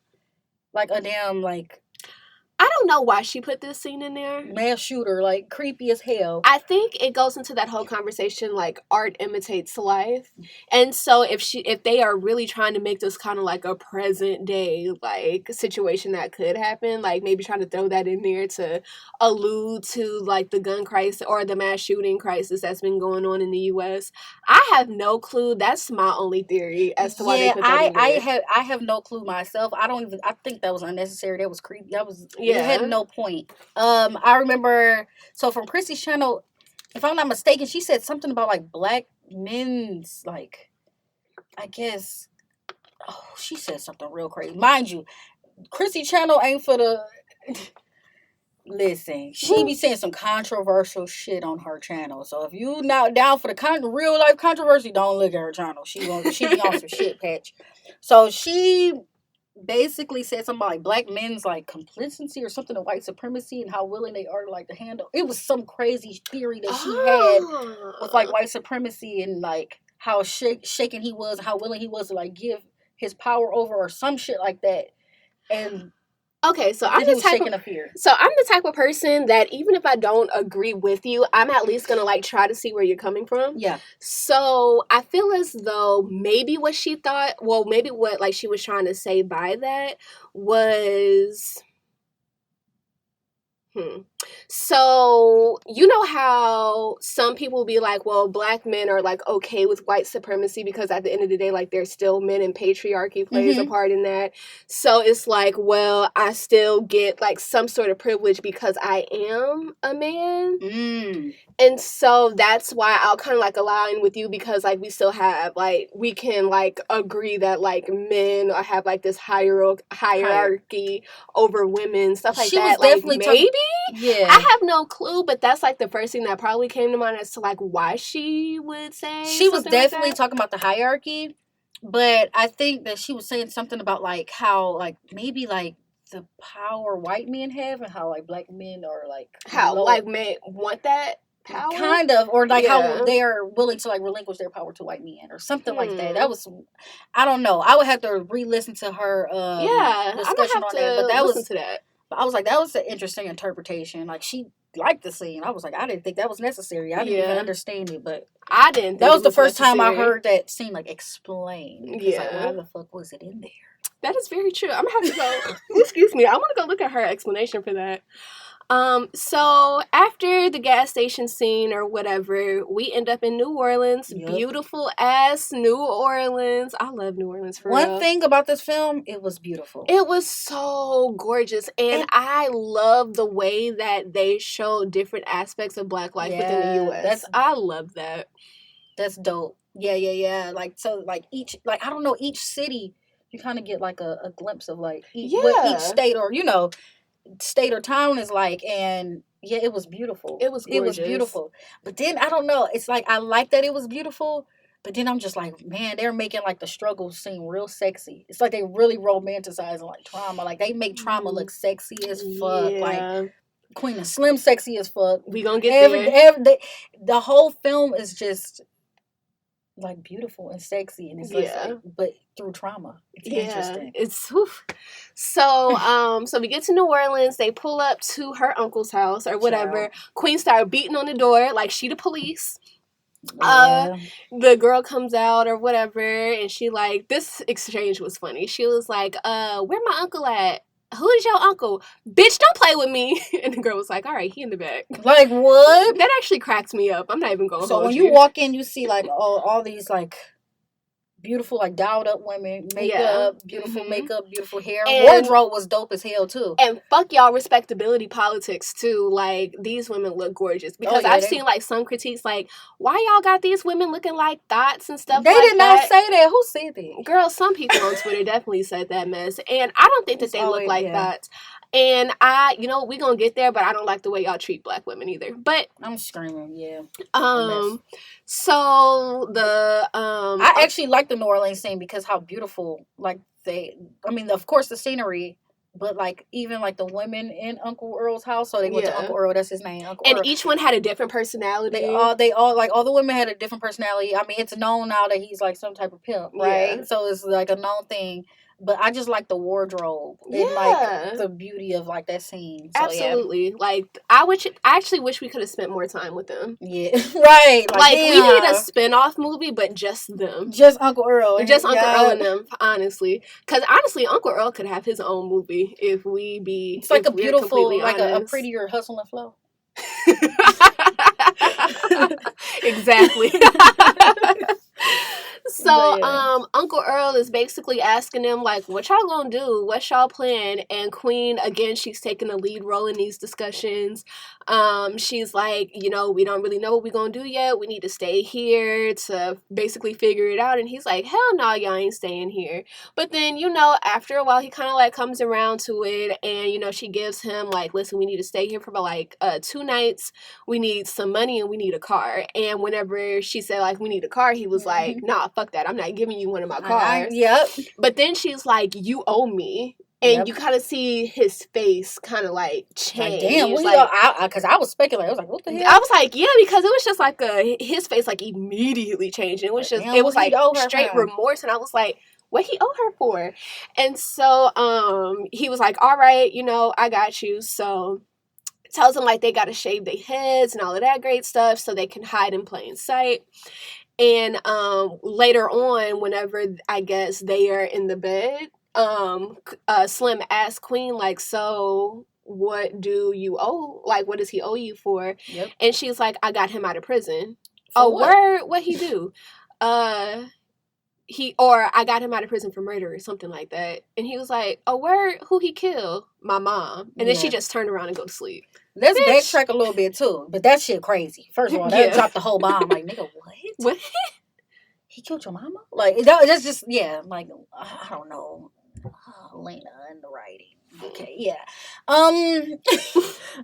like a damn, like, I don't know why she put this scene in there. Mass shooter, like, creepy as hell. I think it goes into that whole conversation, like, art imitates life. And so if they are really trying to make this kind of like a present day, like, situation that could happen, like, maybe trying to throw that in there to allude to, like, the gun crisis or the mass shooting crisis that's been going on in the U.S. I have no clue. That's my only theory as to why they put that in there. I have no clue myself. I think that was unnecessary. That was creepy. It had no point. I remember, so from Chrissy's channel, if I'm not mistaken, she said something about, like, black men's, like, I guess, she said something real crazy. Mind you, Chrissy's channel ain't for the, listen, she be saying some controversial shit on her channel. So if you not down for the real life controversy, don't look at her channel. She be on some shit patch. So she basically said something about, like, black men's, like, complicity or something of white supremacy and how willing they are to, like, to handle. It was some crazy theory that she had with, like, white supremacy and, like, how shaken he was, how willing he was to, like, give his power over or some shit like that. And okay, so I'm the type of person that even if I don't agree with you, I'm at least gonna, like, try to see where you're coming from. Yeah. So I feel as though maybe what she thought, well, maybe what, like, she was trying to say by that was, So, you know how some people be like, well, black men are, like, okay with white supremacy because at the end of the day, like, they're still men and patriarchy plays a part in that. So it's like, well, I still get, like, some sort of privilege because I am a man. And so that's why I'll kind of, like, align with you because, like, we still have, like, we can, like, agree that, like, men have, like, this hierarchy over women, stuff like that. Like, definitely maybe? Yeah. I have no clue, but that's, like, the first thing that probably came to mind as to, like, why she would say she was definitely like talking about the hierarchy, But I think that she was saying something about like how like maybe like the power white men have and how like black men are like how like men want that power, kind of, or like how they are willing to like relinquish their power to white men or something like that. That was, I don't know. I would have to re-listen to her discussion on that, but that was to that. I was like, that was an interesting interpretation. Like she liked the scene. I was like, I didn't think that was necessary. I didn't even understand it, but I didn't. That was the first time I heard that scene like explained. Yeah, like, why the fuck was it in there? That is very true. I'm gonna have to go. Excuse me. I want to go look at her explanation for that. So after the gas station scene or whatever, we end up in New Orleans. Yep. Beautiful ass New Orleans. I love New Orleans for real. One thing about this film, it was beautiful. It was so gorgeous. And I love the way that they show different aspects of Black life within the U.S. I love that. That's dope. Yeah. Like, so, like, each city, you kind of get, like, a glimpse of, like, what each state or, state or town is like, and it was beautiful. It was gorgeous. It was beautiful. But then I don't know, it's like I like that it was beautiful, but then I'm just like, man, they're making like the struggle seem real sexy. It's like they really romanticizing like trauma. Like they make trauma look sexy as fuck. Like Queen and Slim sexy as fuck. We gonna get there. The whole film is just like beautiful and sexy, and it's like, but through trauma. It's interesting. It's oof. So we get to New Orleans. They pull up to her uncle's house or whatever. Queen started beating on the door like she the police. The girl comes out or whatever, and she like, this exchange was funny. She was like, where my uncle at? Who is your uncle? Bitch, don't play with me. And the girl was like, all right, he in the back. Like, what? That actually cracks me up. I'm not even going to hold you. So when you walk in, you see, like, all these, like, beautiful, like, dialed up women. Makeup, beautiful makeup, beautiful hair. And wardrobe was dope as hell, too. And fuck y'all respectability politics, too. Like, these women look gorgeous. Because I've seen, like, some critiques, like, why y'all got these women looking like thoughts and stuff like that? They did not say that. Who said that? Girl, some people on Twitter definitely said that mess. And I don't think that they look like that. And we gonna get there, but I don't like the way y'all treat Black women either. But I'm screaming, so the I actually like the New Orleans scene because how beautiful, like of course the scenery, but like even like the women in Uncle Earl's house. So they went to Uncle Earl, that's his name. Uncle Earl. Each one had a different personality. They all like all the women had a different personality. I mean, it's known now that he's like some type of pimp, right? Yeah. So it's like a known thing. But I just like the wardrobe and like the beauty of like that scene. So, absolutely, like I actually wish we could have spent more time with them. Yeah, right. Like we need a spin-off movie, but just them, just Uncle Earl, just Uncle Earl and them. Honestly, because honestly, Uncle Earl could have his own movie if we be. It's like a beautiful, like a prettier Hustle and Flow. Exactly. So, Uncle Earl is basically asking them, like, what y'all gonna do? What's y'all plan? And Queen, again, she's taking a lead role in these discussions. She's like, we don't really know what we're gonna do yet. We need to stay here to basically figure it out. And he's like, hell no, y'all ain't staying here. But then, after a while, he kind of, like, comes around to it. And, she gives him, like, listen, we need to stay here for, like, 2 nights. We need some money and we need a car. And whenever she said, like, we need a car, he was like, nah, fuck that. I'm not giving you one of my cars. Yep. But then she's like, you owe me. And you kind of see his face kind of like change. Like, damn, because I was speculating. I was like, what the hell? I was like, yeah, because it was just like his face like immediately changed. It was just, it was like straight remorse. And I was like, what he owe her for? And so he was like, all right, I got you. So tells them like they got to shave their heads and all of that great stuff so they can hide in plain sight. And later on, whenever I guess they are in the bed, Slim asks Queen, like, so what do you owe? Like, what does he owe you for? Yep. And she's like, I got him out of prison. What? What he do? I got him out of prison for murder or something like that. And he was like, who he killed? My mom. And then she just turned around and go to sleep. Let's backtrack a little bit too. But that shit crazy. First of all, that dropped the whole bomb. Like, nigga, what? What? He killed your mama? Like, that's just, like, I don't know. Lena and the writing. Okay, yeah.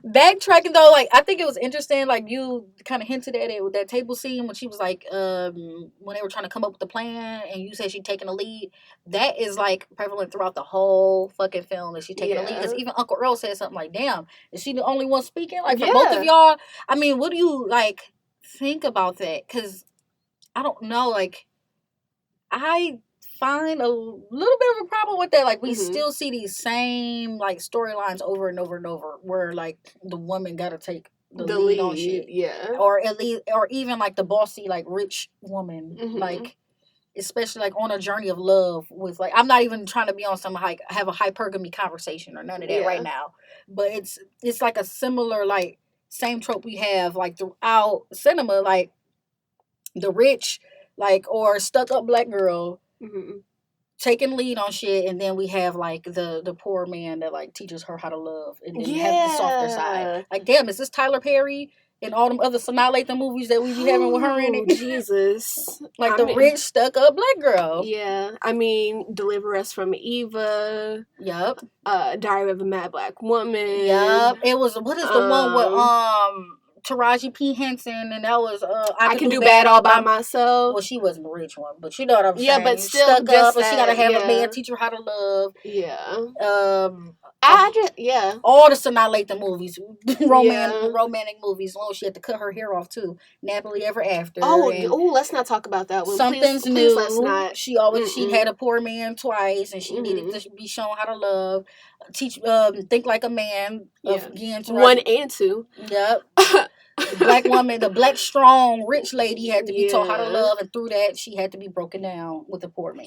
Backtracking though, like I think it was interesting. Like you kind of hinted at it with that table scene when she was like, when they were trying to come up with the plan, and you said she taking the lead. That is like prevalent throughout the whole fucking film. That she taking the lead, because even Uncle Earl said something like, "Damn, is she the only one speaking?" Like for both of y'all. I mean, what do you like think about that? Because I don't know, like I find a little bit of a problem with that. Like we still see these same like storylines over and over and over, where like the woman got to take the lead on shit, or at least, or even like the bossy like rich woman, like especially like on a journey of love with like, I'm not even trying to be on some like have a hypergamy conversation or none of that right now, but it's like a similar like same trope we have like throughout cinema, like the rich like or stuck up black girl taking lead on shit, and then we have like the poor man that like teaches her how to love, and then have the softer side. Like, damn, is this Tyler Perry and all them other Sanaa Lathan movies that we be having with her in it? Jesus. Like the rich stuck up black girl. Yeah. I mean, Deliver Us from Eva. Yup. Diary of a Mad Black Woman. Yup. It was, what is the one with Taraji P. Henson, and that was I Can Do Bad All by Myself. Well, she wasn't the rich one, but you know what I'm saying. Yeah, but still stuck up, and she gotta have a man teach her how to love. Yeah. All the Sanaa Lathan movies, romantic movies. Long she had to cut her hair off too. Nappily Ever After. Oh, let's not talk about that one. Something's New. Let's not. She always she had a poor man twice, and she needed to be shown how to love. Teach Think Like a Man. Again, 1 and 2. Yep. The black woman, the black strong rich lady had to be taught how to love, and through that she had to be broken down with a poor man.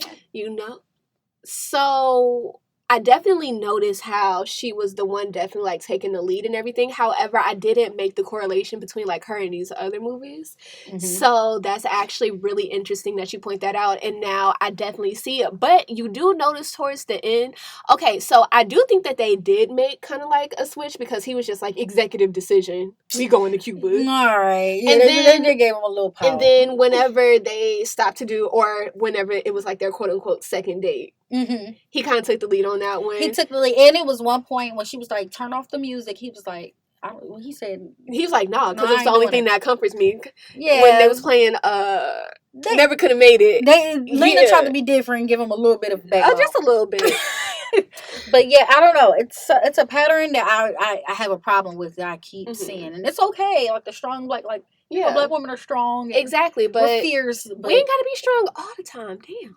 So I definitely noticed how she was the one definitely like taking the lead and everything. However, I didn't make the correlation between like her and these other movies. So that's actually really interesting that you point that out. And now I definitely see it. But you do notice towards the end. Okay, so I do think that they did make kind of like a switch, because he was just like, executive decision, we going to Cuba. All right. Yeah, and then they gave him a little power. And then whenever they stopped to do, or whenever it was like their quote unquote second date, he kind of took the lead on that one. He took the lead, and it was one point when she was like, "Turn off the music." He was like, he was like, "Nah," because it's the only thing that comforts me. Yeah, when they was playing, Never Could Have Made It. Lena tried to be different and give him a little bit of background. Just a little bit. But yeah, I don't know. It's a pattern that I have a problem with, that I keep seeing, and it's okay. Like the strong black black women are strong. Exactly, but we're fierce. But we ain't gotta be strong all the time. Damn.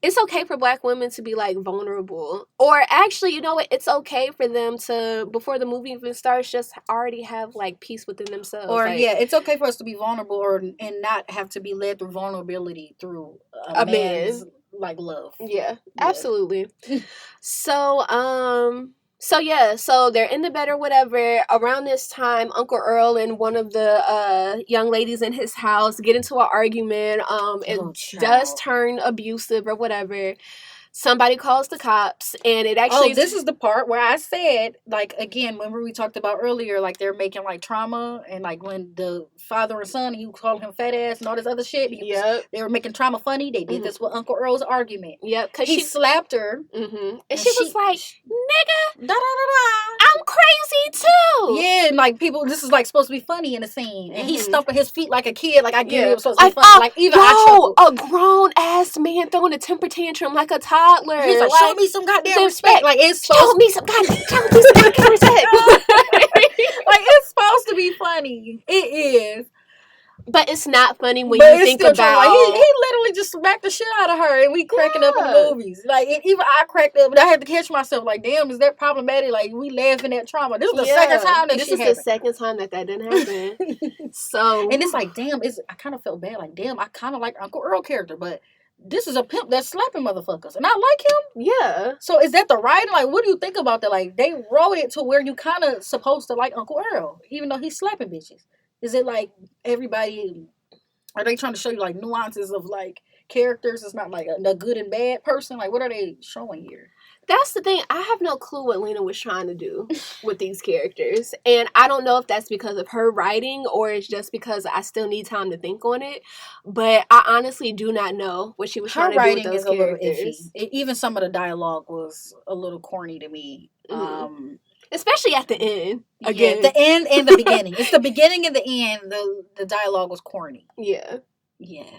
It's okay for black women to be like vulnerable, or actually, you know what? It's okay for them to, before the movie even starts, just already have like peace within themselves. Or it's okay for us to be vulnerable, and not have to be led through vulnerability through a man's like love. Yeah, absolutely. So they're in the bed or whatever. Around this time, Uncle Earl and one of the young ladies in his house get into an argument. It does turn abusive or whatever. Somebody calls the cops, and it actually... this is the part where I said, like, again, remember we talked about earlier, like, they're making, like, trauma, and, like, when the father and son, you called him fat ass and all this other shit, they were making trauma funny. They did this with Uncle Earl's argument. Yep, because he slapped her. And she was like, nigga, I'm crazy, too. Yeah, and, like, people, this is, like, supposed to be funny in the scene, and he's stomping his feet like a kid, like, I get it was supposed to be funny. Like, even I chuckled. A grown-ass man throwing a temper tantrum like a toddler. He's like, show me some goddamn respect. Like, it's show me some goddamn respect. Like, it's supposed to be funny. It is. But it's not funny when you think about... Like, he literally just smacked the shit out of her, and we cracking up in the movies. Like, even I cracked up, and I had to catch myself. Like, damn, is that problematic? Like, we laughing at trauma. This is the second time that shit happened. This is the second time that didn't happen. So... And it's like, damn, I kind of felt bad. Like, damn, I kind of like Uncle Earl character, but... This is a pimp that's slapping motherfuckers, and I like him. Yeah. So is that the writing? Like, what do you think about that? Like, they wrote it to where you kind of supposed to like Uncle Earl, even though he's slapping bitches. Is it like everybody? Are they trying to show you like nuances of like characters? It's not like a good and bad person. Like, what are they showing here? That's the thing. I have no clue what Lena was trying to do with these characters. And I don't know if that's because of her writing or it's just because I still need time to think on it. But I honestly do not know what she was trying to do with those characters. Even some of the dialogue was a little corny to me. Mm-hmm. Especially at the end. Again. Yeah, the end and the beginning. It's the beginning and the end. The dialogue was corny. Yeah. Yeah.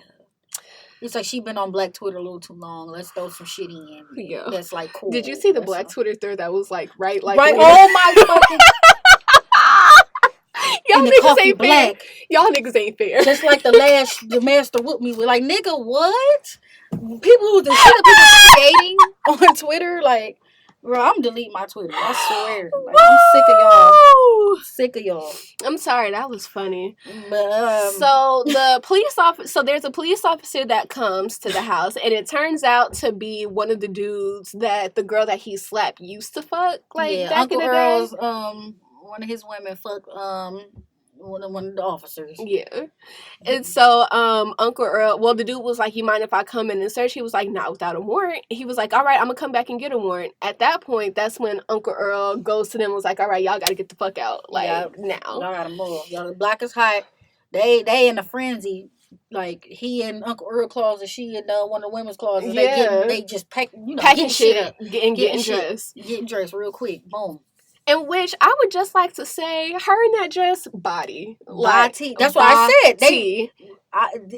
It's like she been on Black Twitter a little too long. Let's throw some shit in. Yeah. That's like cool. Did you see the Black Twitter thread that was like right? Oh my fucking. Y'all niggas ain't black. Fair. Y'all niggas ain't fair. Just like the master whooped me with like, nigga, what? People who the shit skating on Twitter, like, bro, I'm deleting my Twitter. I swear. Like, I'm sick of y'all. I'm sorry, that was funny. So the police officer, so there's a police officer that comes to the house, and it turns out to be one of the dudes that the girl that he slapped used to fuck. Like back Uncle in the Earl's, day. One of his women fucked one of the officers. Yeah. And so Uncle Earl, well, the dude was like, you mind if I come in and search? He was like, not without a warrant. He was like, all right, I'm gonna come back and get a warrant. At that point, that's when Uncle Earl goes to them and was like, all right, y'all gotta get the fuck out. Like, now. Y'all gotta move. Y'all, the block is hot. They in a frenzy. Like, he and Uncle Earl closet, she and one of the women's closets. Yeah. They just packing shit up. Getting dressed. Getting dressed real quick. Boom. In which I would just like to say, her in that dress, body. That's what I said.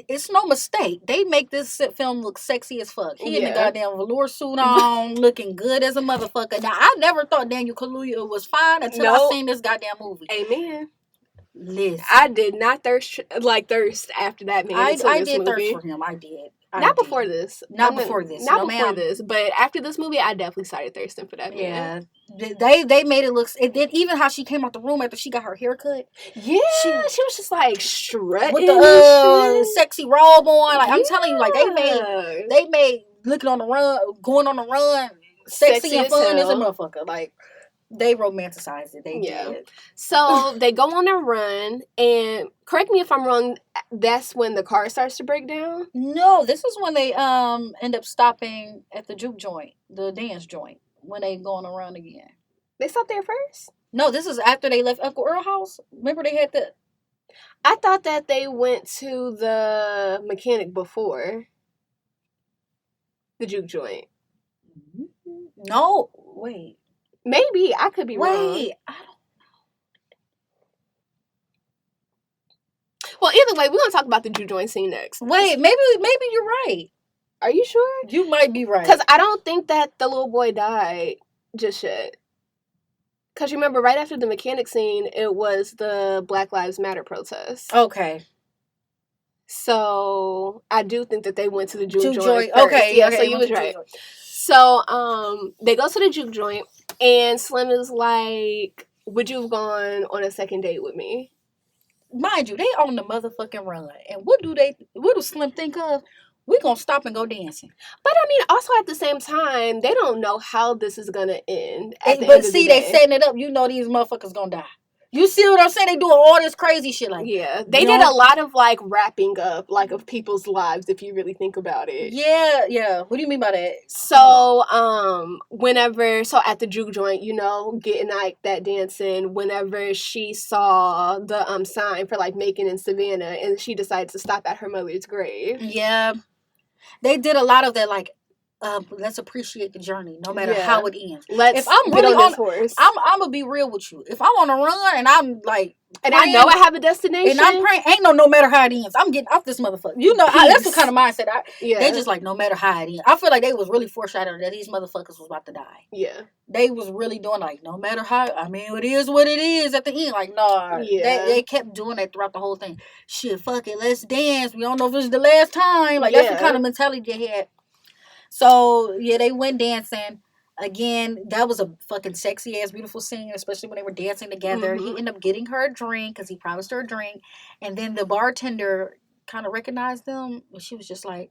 It's no mistake. They make this film look sexy as fuck. He in the goddamn velour suit on, looking good as a motherfucker. Now, I never thought Daniel Kaluuya was fine until I seen this goddamn movie. Amen. Listen. I did not thirst after that man. I did thirst for him. I did. Not before this. Not before this. Not before this. But after this movie, I definitely started thirsting for that man. Yeah. They made it look. It did, even how she came out the room after she got her haircut. Yeah. She was just like strutting with the sexy robe on. Like, I'm telling you, like, they made looking on the run, going on the run, sexy and fun as a motherfucker. Like, they romanticized it. They did. So they go on a run, and correct me if I'm wrong, that's when the car starts to break down? No, this is when they end up stopping at the juke joint, the dance joint, when they go on a run again. They stopped there first? No, this is after they left Uncle Earl's house. Remember they had the... I thought that they went to the mechanic before the juke joint. No, wait. Maybe. I could be wrong. I don't know. Well, either way, we're going to talk about the juke joint scene next. Wait, maybe you're right. Are you sure? You might be right. Because I don't think that the little boy died just yet. Because remember, right after the mechanic scene, it was the Black Lives Matter protest. Okay. So, I do think that they went to the juke joint first. Okay. Yeah, so you was right. So, they go to the juke joint, and Slim is like, would you have gone on a second date with me? Mind you, they on the motherfucking run. And what do Slim think of? We're going to stop and go dancing. But, I mean, also at the same time, they don't know how this is going to end. But see, they setting it up. You know these motherfuckers going to die. You see what I'm saying? They doing all this crazy shit like they did a lot of like wrapping up like of people's lives if you really think about it. Yeah. What do you mean by that? So whenever at the juke joint, you know, getting like that dancing, whenever she saw the sign for like Macon and Savannah, and she decided to stop at her mother's grave. Yeah. They did a lot of that like let's appreciate the journey, no matter how it ends. If I'm really on this horse, I'm gonna be real with you. If I'm on a run and I'm like, and I know I have a destination, and I'm praying, ain't no matter how it ends, I'm getting off this motherfucker. You know, that's the kind of mindset. They just like no matter how it ends. I feel like they was really foreshadowing that these motherfuckers was about to die. Yeah, they was really doing like no matter how. I mean, it is what it is at the end. Like nah, they kept doing that throughout the whole thing. Shit, fuck it, let's dance. We don't know if this is the last time. Like that's the kind of mentality they had. So, they went dancing. Again, that was a fucking sexy-ass, beautiful scene, especially when they were dancing together. Mm-hmm. He ended up getting her a drink because he promised her a drink. And then the bartender kind of recognized them. And she was just like,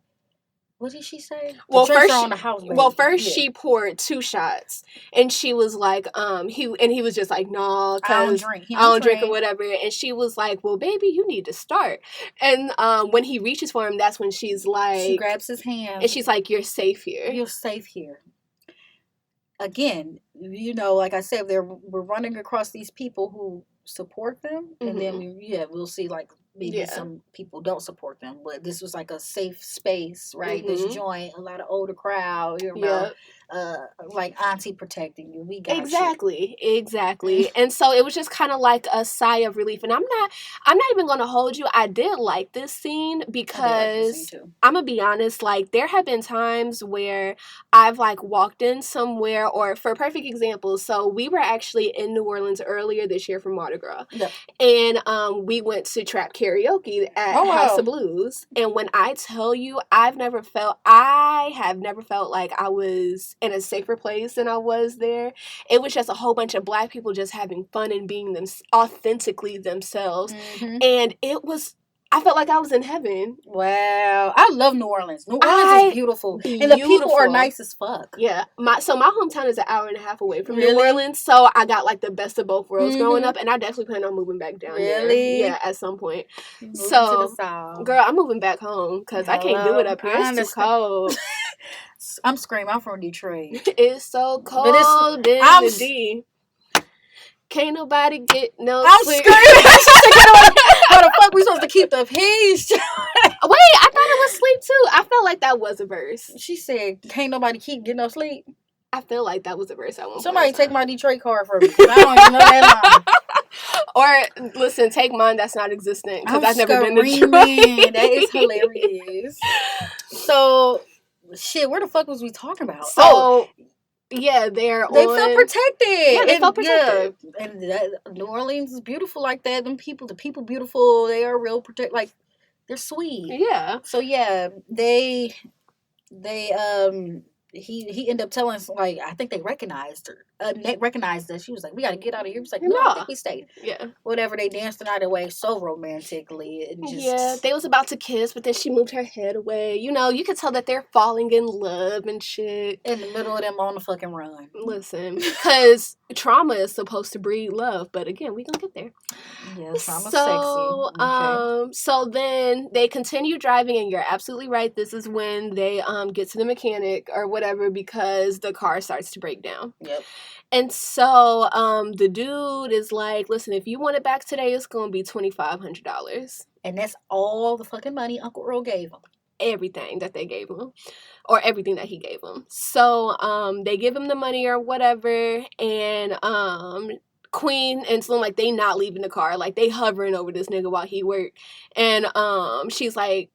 what did she say? Well, first she poured 2 shots. And she was like, he was just like, no, because I don't drink or whatever. And she was like, well, baby, you need to start. And when he reaches for him, that's when she's like... She grabs his hand. And she's like, you're safe here. You're safe here. again, you know, like I said, we're running across these people who support them, and then we'll see like maybe some people don't support them, but this was like a safe space, right? This joint, a lot of older crowd, you know, like auntie protecting you. We got exactly. And so it was just kind of like a sigh of relief. And I'm not even gonna hold you. I did like this scene because I'm gonna be honest, like there have been times where I've like walked in somewhere, or for a perfect example, so we were actually in New Orleans earlier this year for Mardi Gras. And we went to trap karaoke at House of Blues. And when I tell you, I have never felt like I was in a safer place than I was there. It was just a whole bunch of Black people just having fun and being authentically themselves. And I felt like I was in heaven. Wow. I love New Orleans. New Orleans is beautiful. And the people are nice as fuck. Yeah. My hometown is an hour and a half away from New Orleans, so I got like the best of both worlds growing up, and I definitely plan on moving back down there. Yeah, at some point. To the South. Girl, I'm moving back home because I can't do it up here. It's too cold. I'm screaming. I'm from Detroit. It's so cold in the D. Can't nobody get no sleep. I'm screaming. How the fuck we supposed to keep the peace? Wait, I thought it was sleep too. I felt like that was a verse. She said, "Can't nobody keep getting no sleep." I feel like that was a verse. Somebody take my Detroit card from me. I don't even know that line. Or listen, take mine that's not existent because I've never been to Detroit. That is hilarious. So, shit, where the fuck was we talking about? So. Yeah, they felt protected. Yeah, they felt protected. Yeah. And New Orleans is beautiful like that. The people beautiful. They are real like they're sweet. Yeah. So yeah, they he ended up telling us, like, I think they recognized her. Recognized us. She was like, "We got to get out of here." He was like, "No, I think we stayed." Yeah. Whatever. They danced the night away so romantically. And just... Yeah, they was about to kiss, but then she moved her head away. You know, you could tell that they're falling in love and shit. In the middle of them on the fucking run. Listen, because trauma is supposed to breed love, but again, we gonna get there. Yeah, trauma's sexy. Okay. So then they continue driving, and you're absolutely right. This is when they get to the mechanic or whatever because the car starts to break down. Yep. And so the dude is like, "Listen, if you want it back today, it's gonna be $2,500." And that's all the fucking money Uncle Earl gave him. Everything that they gave him, or everything that he gave him. So they give him the money or whatever, and Queen and Slim, like, they not leaving the car, like they hovering over this nigga while he work. And he's like,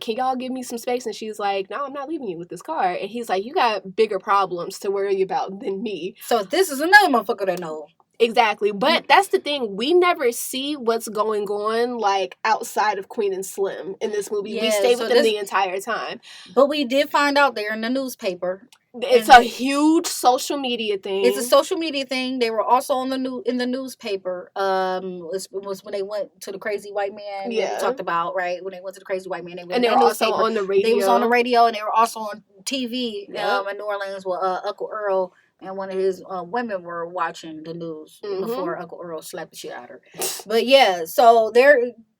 "Can y'all give me some space?" And she's like, "No, I'm not leaving you with this car." And he's like, "You got bigger problems to worry about than me." So this is another motherfucker that know. Exactly. But that's the thing. We never see what's going on, like, outside of Queen and Slim in this movie. Yeah, we stay with them the entire time. But we did find out they're in the newspaper. It's a huge social media thing. It's a social media thing. They were also in the newspaper. It was when they went to the Crazy White Man. Yeah, we talked about, right, when they went to the Crazy White Man. They were also on the radio. They was on the radio, and they were also on TV. In New Orleans with Uncle Earl and one of his women were watching the news before Uncle Earl slapped the shit out of her. But yeah, so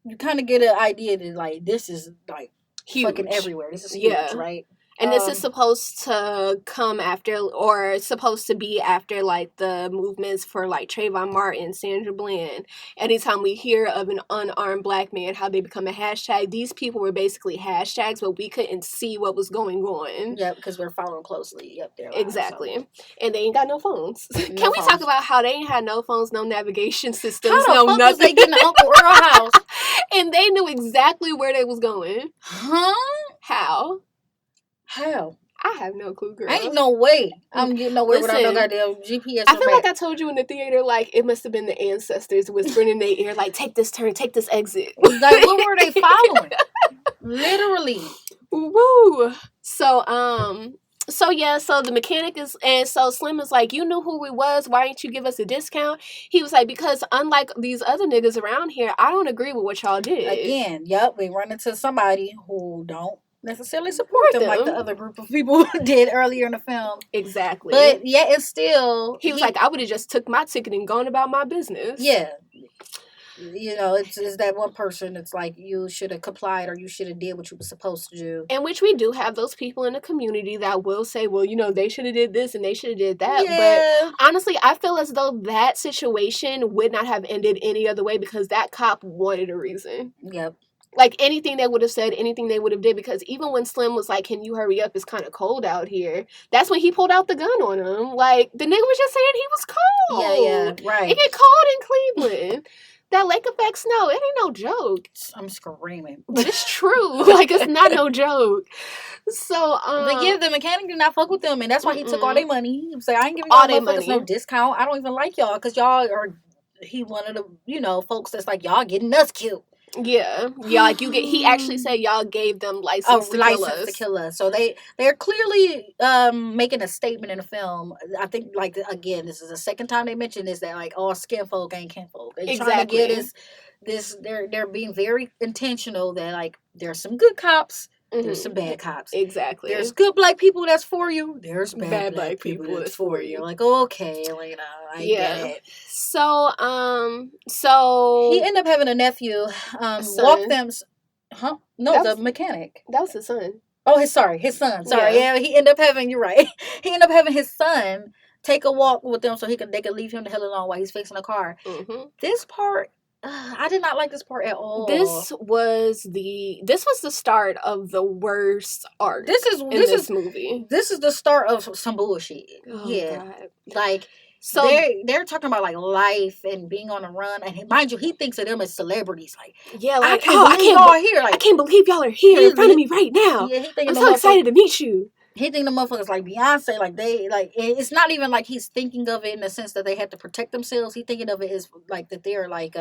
you kind of get an idea that, like, this is like huge. Fucking everywhere. This is huge, right? And this is supposed to come after, or supposed to be after, like, the movements for, like, Trayvon Martin, Sandra Bland. Anytime we hear of an unarmed Black man, how they become a hashtag, these people were basically hashtags, but we couldn't see what was going on. Yeah, because we're following closely up there. Exactly. So. And they ain't got no phones. Can we talk about how they ain't had no phones, no navigation systems, how the fuck was they getting to Uncle Earl's house? And they knew exactly where they was going. Huh? How? I have no clue, girl. Ain't no way I'm getting nowhere without no goddamn GPS. I feel like I told you in the theater, like, it must have been the ancestors whispering in their ear, like, "Take this turn, take this exit." Like, what were they following? Literally. Woo. So the mechanic is, and so Slim is like, "You knew who we was. Why didn't you give us a discount?" He was like, "Because unlike these other niggas around here, I don't agree with what y'all did." Again, we run into somebody who don't necessarily support them like the other group of people did earlier in the film. Exactly. But it's still... He was like, "I would have just took my ticket and gone about my business." Yeah. You know, it's that one person. It's like you should have complied or you should have did what you were supposed to do. In which we do have those people in the community that will say, well, you know, they should have did this and they should have did that. Yeah. But honestly, I feel as though that situation would not have ended any other way because that cop wanted a reason. Yep. Like, anything they would have said, anything they would have did, because even when Slim was like, can you hurry up, it's kind of cold out here, that's when he pulled out the gun on him. Like, the nigga was just saying he was cold. Yeah, right. It get cold in Cleveland. That lake effect snow, it ain't no joke. I'm screaming. But it's true. Like, it's not no joke. So, but yeah, the mechanic did not fuck with them, and that's why he took all their money. He was like, I ain't giving y'all motherfuckers no discount. I don't even like y'all, because y'all are, he one of the, you know, folks that's like, y'all getting us killed. Yeah, like he actually said y'all gave them license to kill us. So they're clearly making a statement in the film. I think, like, again, this is the second time they mentioned this, that like all skin folk ain't kin folk. They're trying to get this. They're being very intentional that like there's some good cops. There's some bad cops. Exactly. There's good black people that's for you. There's bad black people that's for you. Like, okay, Lena, I get it. So he ended up having a nephew. Walk them. Huh? No, the mechanic. That was his son. Oh, his son. Sorry, yeah. He ended up having. You're right. He ended up having his son take a walk with them so they could leave him the hell alone while he's fixing a car. Mm-hmm. This part. I did not like this part at all. This was the start of the worst arc. This movie. This is the start of some bullshit. Oh, yeah, God. Like, so they're talking about like life and being on the run, and mind you, he thinks of them as celebrities. Like, yeah, like, I can't believe y'all are here in front of me right now. Yeah, I'm so excited to meet you. He think the motherfuckers like Beyonce, like they like. It's not even like he's thinking of it in the sense that they have to protect themselves. He thinking of it as like that they're like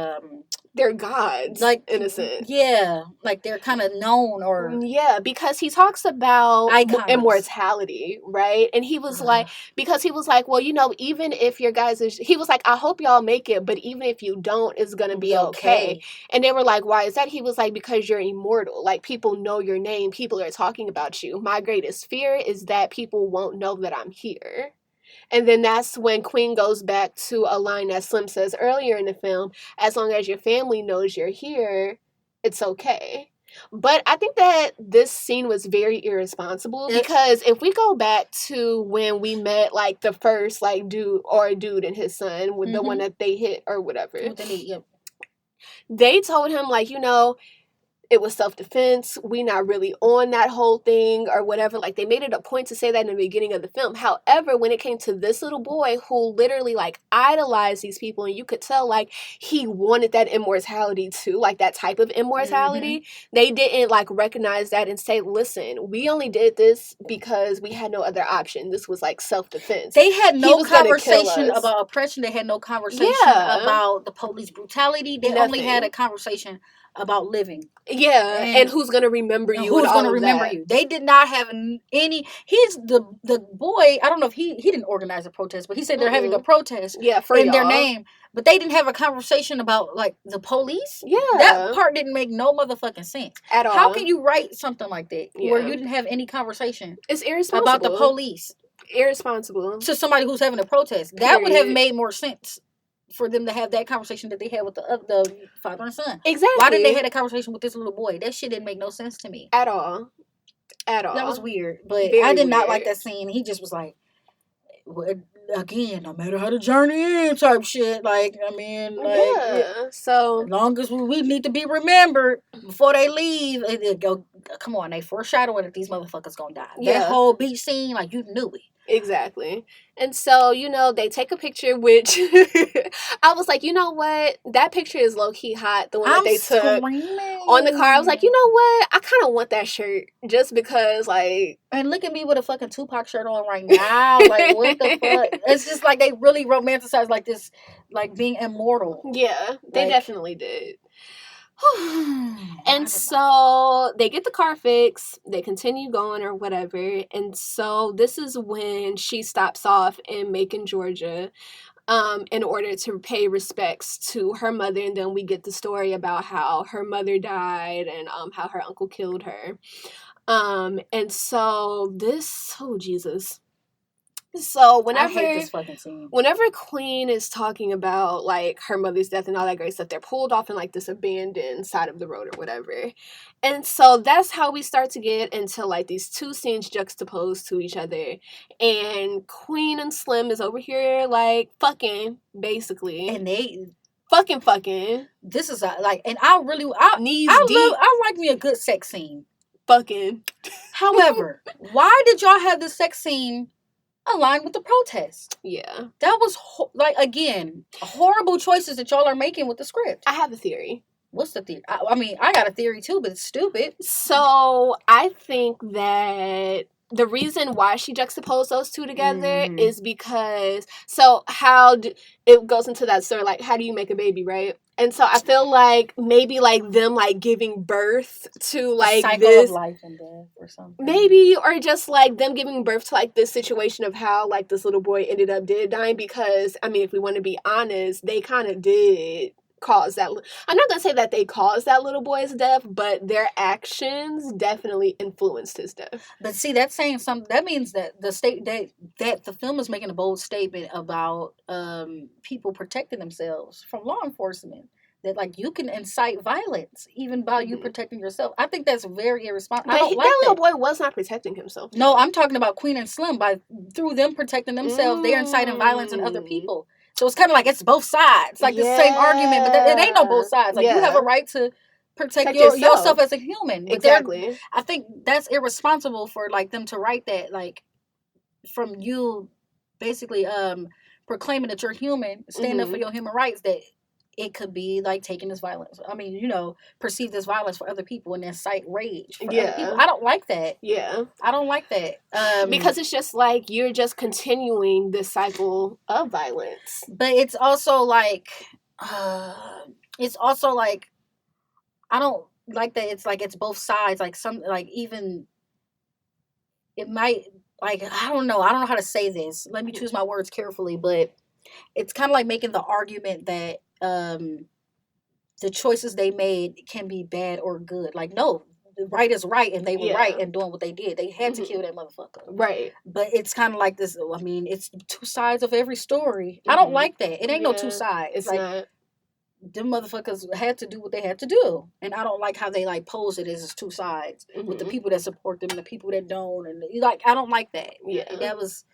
they're gods, like, in a sense. Yeah, like they're kind of known or because he talks about immortality, right? And he was like, well, you know, even if your guys he was like, I hope y'all make it, but even if you don't, it's gonna be okay. And they were like, why is that? He was like, because you're immortal. Like, people know your name, people are talking about you. My greatest fear is that people won't know that I'm here. And then that's when Queen goes back to a line that Slim says earlier in the film, as long as your family knows you're here, it's okay. But I think that this scene was very irresponsible because if we go back to when we met like the first like dude and his son with the one that they hit or whatever, they told him like, you know, it was self-defense. We not really on that whole thing or whatever. Like, they made it a point to say that in the beginning of the film. However, when it came to this little boy who literally, like, idolized these people, and you could tell, like, he wanted that immortality too, like, that type of immortality, they didn't, like, recognize that and say, listen, we only did this because we had no other option. This was, like, self-defense. They had no conversation about oppression. They had no conversation about the police brutality. They only had a conversation about living. Yeah, and who's gonna remember you? Who's gonna remember you? They did not have any. He's the boy. I don't know if he didn't organize a protest, but he said they're having a protest. Yeah, for in their name. But they didn't have a conversation about like the police. Yeah, that part didn't make no motherfucking sense at all. How can you write something like that where you didn't have any conversation? It's irresponsible about the police. Irresponsible to somebody who's having a protest. That would have made more sense. For them to have that conversation that they had with the father and son. Exactly. Why did they have a conversation with this little boy? That shit didn't make no sense to me. At all. That was weird. But I did not like that scene. He just was like, well, again, no matter how the journey ends type shit. Like, I mean, like, so as long as we need to be remembered before they leave, go, come on, they foreshadowing that these motherfuckers gonna die. That whole beach scene, like, you knew it. Exactly. And so, you know, they take a picture, which I was like, you know what? That picture is low-key hot, the one that they took on the car. I was like, you know what? I kind of want that shirt just because, like... And look at me with a fucking Tupac shirt on right now. Like, what the fuck? It's just like they really romanticized, like, this, like, being immortal. Yeah, they definitely did. And so they get the car fixed, they continue going or whatever, and so this is when she stops off in Macon, Georgia, in order to pay respects to her mother, and then we get the story about how her mother died and how her uncle killed her. And so this, oh Jesus. So I hate this fucking scene. Whenever Queen is talking about like her mother's death and all that great stuff, they're pulled off in like this abandoned side of the road or whatever. And so that's how we start to get into like these two scenes juxtaposed to each other. And Queen and Slim is over here like fucking, basically. And they fucking. This is like, and I like me a good sex scene. Fucking. However, why did y'all have the sex scene aligned with the protest? Yeah. That was, like, again, horrible choices that y'all are making with the script. I have a theory. What's the theory? I mean, I got a theory too, but it's stupid. So, I think that the reason why she juxtaposed those two together is because, so it goes into that story, like, how do you make a baby, right? And so I feel like maybe like them like giving birth to like cycle this of life and death or something. Maybe, or just like them giving birth to like this situation of how like this little boy ended up dying, because I mean, if we want to be honest, they kind of did cause that. I'm not gonna say that they caused that little boy's death, but their actions definitely influenced his death. But see, that's saying something. That means that that the film is making a bold statement about people protecting themselves from law enforcement. That like you can incite violence even by you protecting yourself. I think that's very irresponsible. I don't like that little boy was not protecting himself. No, I'm talking about Queen and Slim. Through them protecting themselves, they're inciting violence in other people. So it's kind of like it's both sides, like the same argument, but it ain't no both sides. Like you have a right to protect yourself as a human. But exactly. I think that's irresponsible for like them to write that, like from you basically proclaiming that you're human, standing up for your human rights, that it could be like taking this violence. I mean, perceive this violence for other people and incite rage for other people. I don't like that. Yeah. I don't like that. Because it's just like you're just continuing this cycle of violence. But it's also like, I don't like that it's both sides. Like even, it might, like, I don't know how to say this. Let me choose my words carefully, but it's kind of like making the argument that the choices they made can be bad or good. Like, no, right is right, and they were right in doing what they did. They had to kill that motherfucker. Right. But it's kind of like this, I mean, it's two sides of every story. I don't like that. It ain't no two sides. It's like, not. Them motherfuckers had to do what they had to do. And I don't like how they, like, pose it as two sides with the people that support them and the people that don't. And, like, I don't like that. Yeah. That was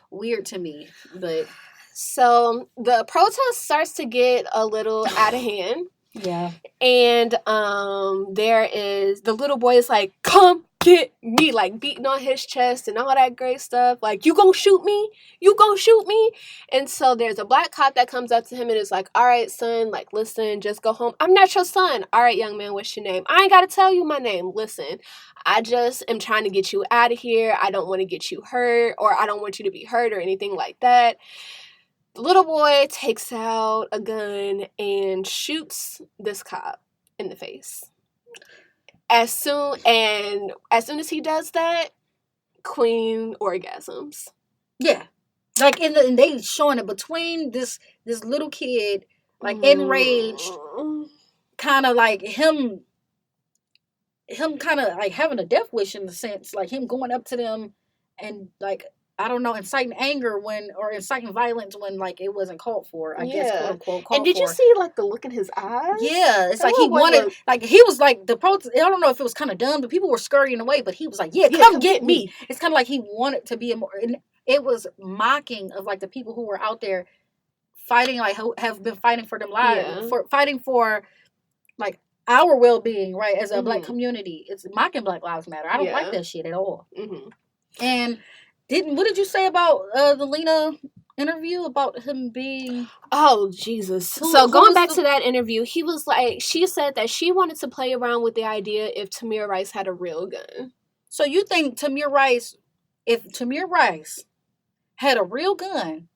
weird to me. But... So the protest starts to get a little out of hand. Yeah. And there is the little boy is like, come get me, like beating on his chest and all that great stuff. Like, you gonna shoot me? You gonna shoot me? And so there's a black cop that comes up to him and is like, all right, son, like, listen, just go home. I'm not your son. All right, young man, what's your name? I ain't gotta tell you my name. Listen, I just am trying to get you out of here. I don't want to get you hurt, or I don't want you to be hurt or anything like that. The little boy takes out a gun and shoots this cop in the face. As soon as he does that, Queen orgasms. Yeah. Like, and they showing it between this little kid, like, enraged, kind of like him kind of like having a death wish in the sense, like him going up to them and, like, I don't know, inciting anger or inciting violence when, like, it wasn't called for, I guess, quote unquote, called And did you see, like, the look in his eyes? Yeah, it's like he wanted, like, he was like, I don't know if it was kind of dumb, but people were scurrying away, but he was like, yeah, come get me. It's kind of like he wanted to be and it was mocking of, like, the people who were out there fighting, like, who have been fighting for them lives, for fighting for, like, our well-being, right, as a black community. It's mocking Black Lives Matter. I don't like that shit at all. And what did you say about the Lena interview about him being... Oh, Jesus. So going back to that interview, he was like, she said that she wanted to play around with the idea if Tamir Rice had a real gun. So you think if Tamir Rice had a real gun,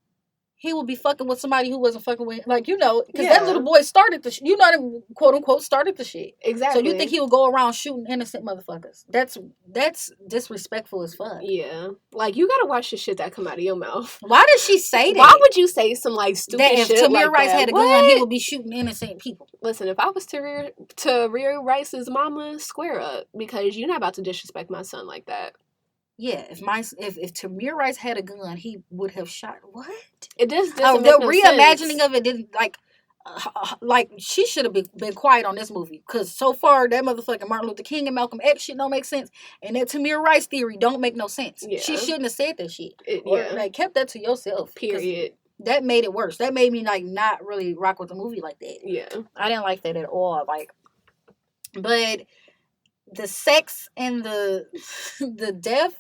he would be fucking with somebody who wasn't fucking with, like, because that little boy started the shit. Quote unquote, started the shit. Exactly. So you think he would go around shooting innocent motherfuckers? That's disrespectful as fuck. Yeah. Like, you gotta watch the shit that come out of your mouth. Why did she say that? Why would you say some, like, stupid shit if Tamir Rice had a gun, he would be shooting innocent people? Listen, if I was Tamir Rice's mama, square up, because you're not about to disrespect my son like that. Yeah, if Tamir Rice had a gun, he would have shot. What? It just doesn't make no reimagining sense. of it didn't like she should have been quiet on this movie because so far that motherfucking Martin Luther King and Malcolm X shit don't make sense, and that Tamir Rice theory don't make no sense. Yeah. She shouldn't have said that shit. Or like kept that to yourself. Period. That made it worse. That made me like not really rock with the movie like that. Yeah, I didn't like that at all. Like, but the sex and the death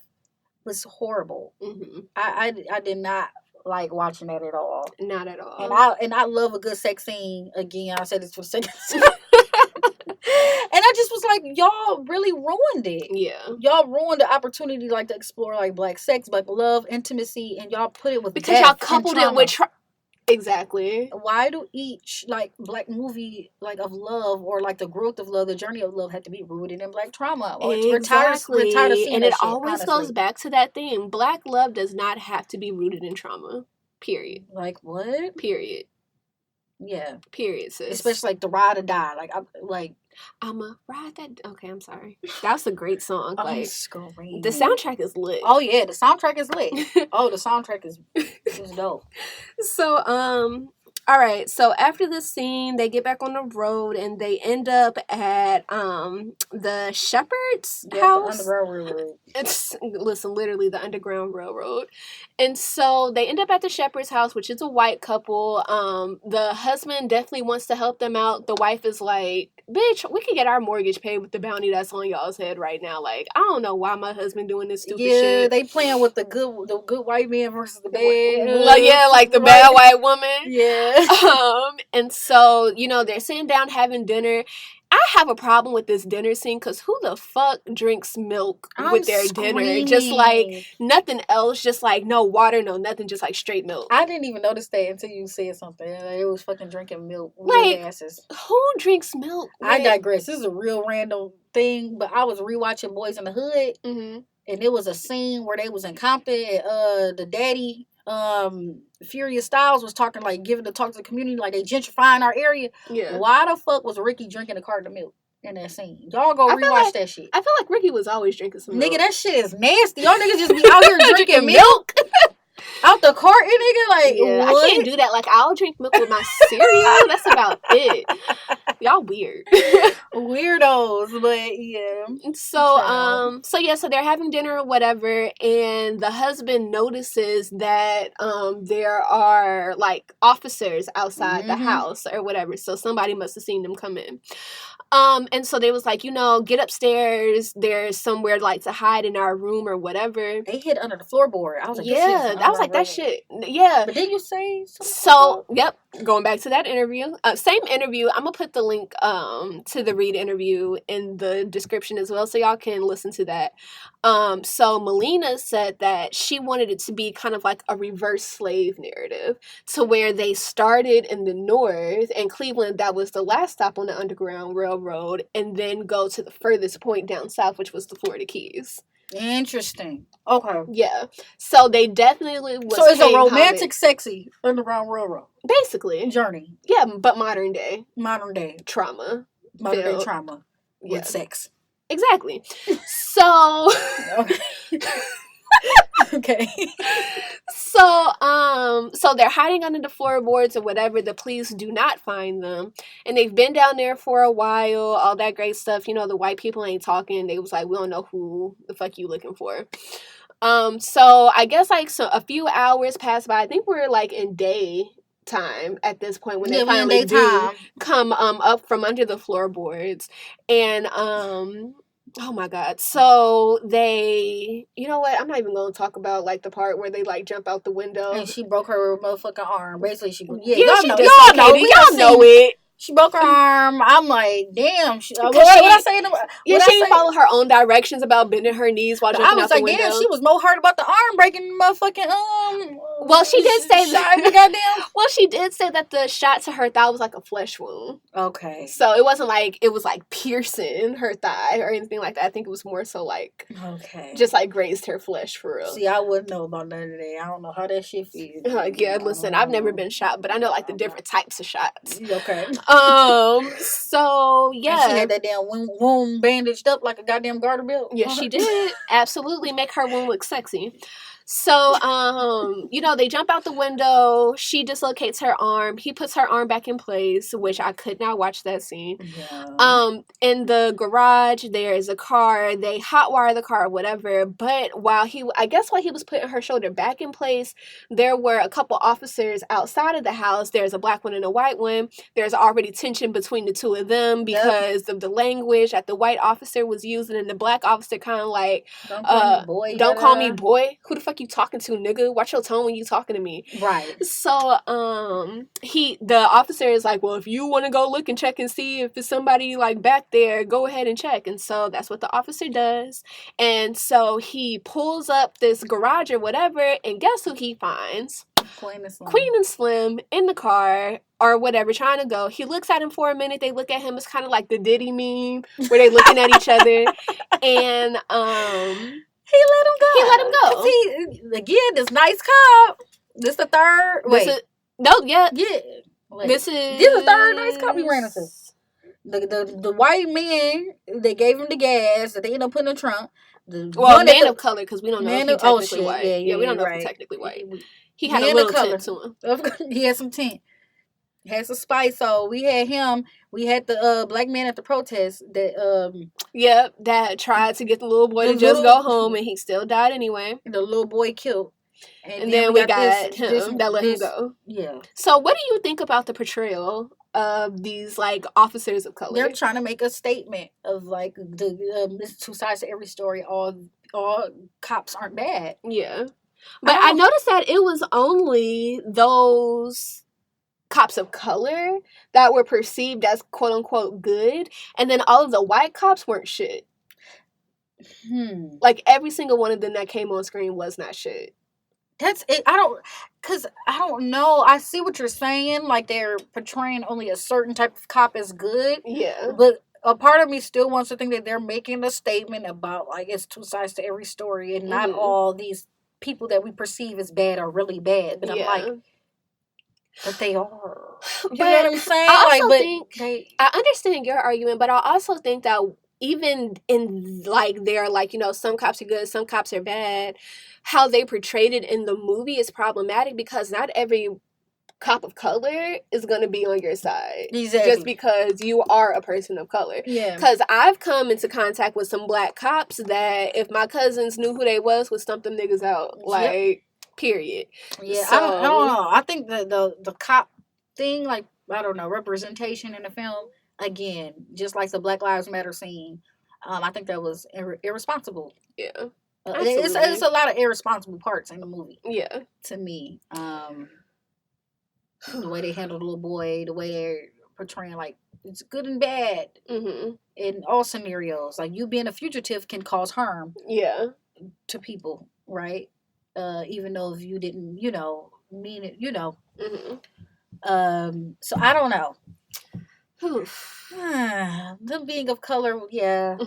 was horrible. Mm-hmm. I did not like watching that at all. Not at all. And I love a good sex scene. Again, I said this for the second time. And I just was like, y'all really ruined it. Yeah. Y'all ruined the opportunity like to explore like black sex, black love, intimacy, and y'all put it with because y'all coupled it with exactly. Why do each like black movie like of love or like the growth of love, the journey of love, have to be rooted in black trauma? Or exactly. We're tired of seeing and that it shit, always honestly. goes back to that thing. Black love does not have to be rooted in trauma. Period. Like what? Period. Yeah. Period, sis. Especially like the ride or die. I'ma ride that. Okay, I'm sorry. That's a great song. Like screaming. The soundtrack is lit. Oh yeah, the soundtrack is lit. Oh, the soundtrack is dope. So all right. So after this scene, they get back on the road and they end up at the Shepherd's house. The Underground Railroad. Literally the Underground Railroad. And so they end up at the Shepherd's house, which is a white couple. The husband definitely wants to help them out. The wife is like, bitch, we can get our mortgage paid with the bounty that's on y'all's head right now. Like, I don't know why my husband doing this stupid shit. Yeah, they playing with the good white man versus the bad. Like the bad white woman. Yeah. And so, they're sitting down having dinner. I have a problem with this dinner scene because who the fuck drinks milk with their dinner? Just like nothing else, just like no water, no nothing, just like straight milk. I didn't even notice that until you said something. It was fucking drinking milk. Like, who drinks milk? I digress. This is a real random thing, but I was rewatching Boys in the Hood, and it was a scene where they was in Compton, and the daddy, Furious Styles was talking like giving the talk to the community like they gentrifying our area. Yeah. Why the fuck was Ricky drinking a carton of milk in that scene? Y'all go rewatch that shit. I feel like Ricky was always drinking some milk. Nigga, that shit is nasty. Y'all niggas just be out here drinking milk. Out the carton, nigga, like yeah, what? I can't do that. Like I'll drink milk with my cereal. That's about it. Y'all weird. Weirdos, but yeah. So they're having dinner or whatever, and the husband notices that there are like officers outside the house or whatever. So somebody must have seen them come in. And so they was like, get upstairs. There's somewhere like to hide in our room or whatever. They hid under the floorboard. I was like, yeah, I was like, that shit. Yeah. But didn't you say something? So, yep. Going back to that interview. Same interview. I'm going to put the link to the Reed interview in the description as well so y'all can listen to that. So Melina said that she wanted it to be kind of like a reverse slave narrative to where they started in the north and Cleveland, that was the last stop on the Underground Railroad, and then go to the furthest point down south, which was the Florida Keys. Interesting. Okay. Yeah. So they definitely was. So it's a romantic, sexy Underground Railroad. Basically. Journey. Yeah, but modern day. Modern day. Trauma. Modern day trauma. With sex. Exactly. So. Okay. So they're hiding under the floorboards or whatever. The police do not find them. And they've been down there for a while, all that great stuff. The white people ain't talking. They was like, we don't know who the fuck you looking for. So I guess a few hours pass by. I think we're like in daytime at this point when they finally do come up from under the floorboards. And oh my God. So they, you know what? I'm not even going to talk about like the part where they like jump out the window. And she broke her motherfucking arm. Basically, y'all know it. She broke her arm. I'm like, damn. What I say? She didn't follow her own directions about bending her knees while jumping out the window. Damn, she was more hurt about the arm breaking motherfucking Well, she did say shot in the goddamn. Well, she did say that the shot to her thigh was like a flesh wound. Okay. So it wasn't like it was like piercing her thigh or anything like that. I think it was more so like just like grazed her flesh for real. See, I wouldn't know about none of that. I don't know how that shit feels. Yeah, listen, I've never been shot, but I know like the different types of shots. Okay. So yeah, and she had that damn wound bandaged up like a goddamn garter belt. Yeah, she did. Absolutely make her wound look sexy. So, they jump out the window. She dislocates her arm. He puts her arm back in place, which I could not watch that scene. Yeah. In the garage, there is a car. They hotwire the car or whatever. But while he was putting her shoulder back in place, there were a couple officers outside of the house. There's a black one and a white one. There's already tension between the two of them because of the language that the white officer was using, and the black officer kind of like, don't call me boy. Don't call me boy. Who the fuck you talking to, nigga? Watch your tone when you talking to me. Right. So, the officer is like, well, if you want to go look and check and see if there's somebody like back there, go ahead and check. And so that's what the officer does. And so he pulls up this garage or whatever, and guess who he finds? Queen and Slim in the car or whatever, trying to go. He looks at him for a minute. They look at him. It's kind of like the Diddy meme where they looking at each other. And he let him go. He, again, this nice cop. This the third. Yeah. Wait. This is the third nice cop he ran into. The white man, they gave him the gas that they ended up putting in the trunk. Man of color, because we don't know if he's technically white. Yeah, we don't know if he's technically white. He had a little tint to him. He had some tint. He had some spice. So we had him. We had the black man at the protest that that tried to get the little boy to just go home, and he still died anyway. The little boy killed. And then we got him that let him go. Yeah. So what do you think about the portrayal of these like officers of color? They're trying to make a statement of like there's two sides to every story. All cops aren't bad. Yeah. But I noticed that it was only those cops of color that were perceived as quote unquote good, and then all of the white cops weren't shit. Like every single one of them that came on screen was not shit. That's it. I don't know. I see what you're saying. Like they're portraying only a certain type of cop as good. Yeah. But a part of me still wants to think that they're making a statement about like it's two sides to every story, and not all these people that we perceive as bad are really bad. But I'm like, but they are. You know what I'm saying? I understand your argument, but I also think that even in like they're like, some cops are good, some cops are bad, how they portrayed it in the movie is problematic because not every cop of color is going to be on your side. Exactly. Just because you are a person of color. Yeah. Because I've come into contact with some black cops that if my cousins knew who they was, would stump them niggas out. Like, period. Yeah, so, I don't know. I think the cop thing, like, I don't know, representation in the film, again, just like the Black Lives Matter scene, I think that was irresponsible. Yeah. It's a lot of irresponsible parts in the movie. Yeah. To me. The way they handle the little boy, the way they're portraying, like, it's good and bad in all scenarios. Like, you being a fugitive can cause harm to people, right? Even though if you didn't, mean it, So, I don't know. Them being of color, yeah.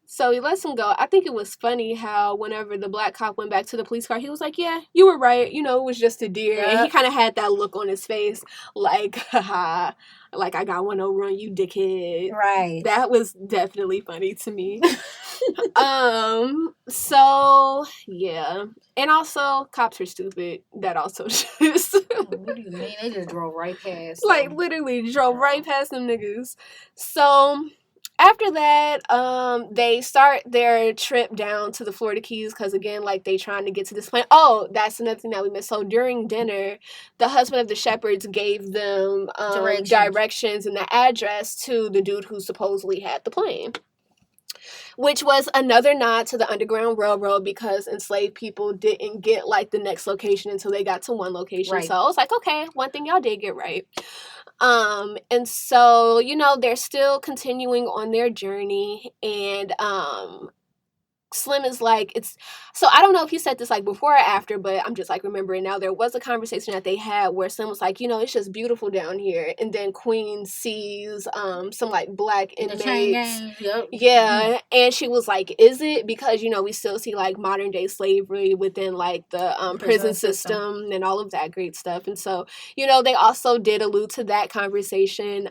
So he lets him go. I think it was funny how whenever the black cop went back to the police car, he was like, yeah, you were right. It was just a deer. Yeah. And he kind of had that look on his face like, haha, like I got one over on you, dickhead. Right. That was definitely funny to me. So, yeah. And also, cops are stupid. That also just... What do you mean? They just drove right past like, them. Literally drove right past them niggas. So... After that, they start their trip down to the Florida Keys because, again, like, they trying to get to this plane. Oh, that's another thing that we missed. So during dinner, the husband of the Shepherds gave them directions and the address to the dude who supposedly had the plane, which was another nod to the Underground Railroad because enslaved people didn't get, like, the next location until they got to one location. Right. So I was like, okay, one thing y'all did get right. And so, they're still continuing on their journey, and Slim is like, it's, so I don't know if he said this like before or after, but I'm just like remembering now. There was a conversation that they had where Slim was like, it's just beautiful down here, and then Queen sees some like black inmates, yeah, and she was like, is it because we still see like modern day slavery within like the prison system and all of that great stuff, and so they also did allude to that conversation.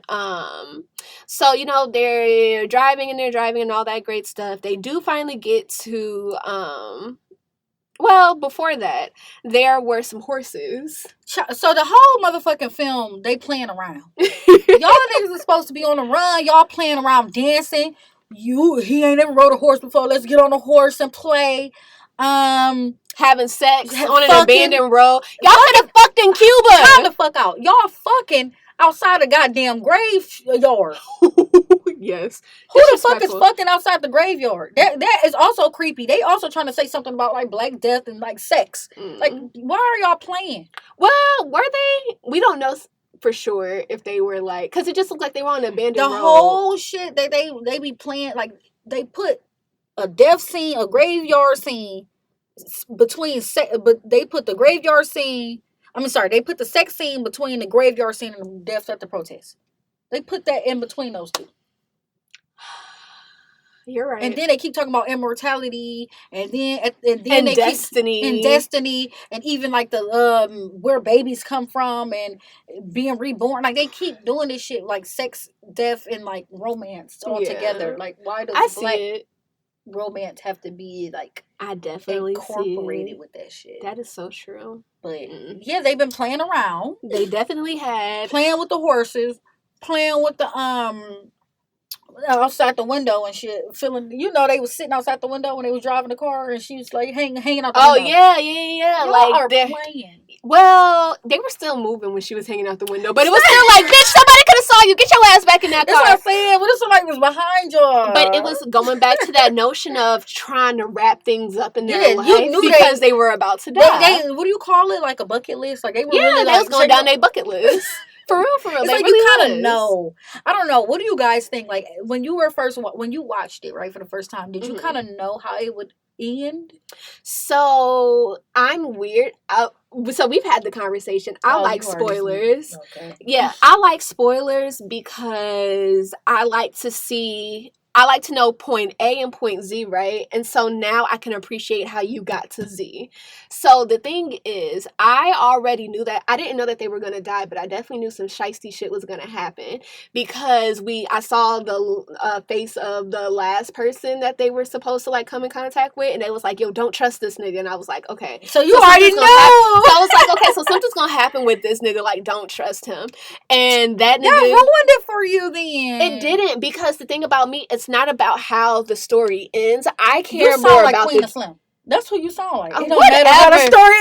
So they're driving and all that great stuff. They do finally get to well, before that, there were some horses. So the whole motherfucking film, they playing around. Y'all niggas are supposed to be on the run. Y'all playing around, dancing. He ain't never rode a horse before. Let's get on a horse and play. Having sex on an abandoned road. Y'all could have fucked in Cuba. Time the fuck out. Y'all fucking outside the goddamn graveyard. Yes. Who the fuck is fucking outside the graveyard? That is also creepy. They also trying to say something about like Black Death and like sex. Like, why are y'all playing? Well, were they? We don't know for sure if they were like, because it just looked like they were on an abandoned road. The whole shit they be playing, like they put a death scene, a graveyard scene between but they put the graveyard scene. They put the sex scene between the graveyard scene and the death at the protest. They put that in between those two. You're right. And then they keep talking about immortality, and then they destiny, and even like the where babies come from and being reborn. Like they keep doing this shit, like sex, death, and like romance all together. Like, why does Black romance have to be like? I definitely incorporated with that shit. That is so true. But yeah, they've been playing around. They definitely had playing with the horses, playing with the outside the window and shit, feeling, they was sitting outside the window when they was driving the car, and she was like hanging out the window. Oh yeah. Y'all like are playing. Well, they were still moving when she was hanging out the window, but it was still like, bitch, somebody could have saw you. Get your ass back in that car. That's what I'm saying. What if somebody was behind you? But it was going back to that notion of trying to wrap things up in their life because they were about to die. What do you call it? Like a bucket list? Like they were really they was going down their bucket list. For real. It's they like really you kind of know. I don't know. What do you guys think? Like when you watched it, right, for the first time, did you kind of know how it would end? So I'm weird. So we've had the conversation. I like spoilers. Okay. Yeah, I like spoilers because I like to know point A and point Z, right? And so now I can appreciate how you got to Z. So the thing is, I already knew that. I didn't know that they were going to die, but I definitely knew some shiesty shit was going to happen because I saw the face of the last person that they were supposed to like come in contact with, and they was like, yo, don't trust this nigga. And I was like, okay. So you already know. So I was like, okay, so something's going to happen with this nigga. Like, don't trust him. And that nigga. That ruined it for you then. It didn't, because the thing about me, it's not about how the story ends. I care more like about Queen of Slim. That's who you sound like. It don't matter how the story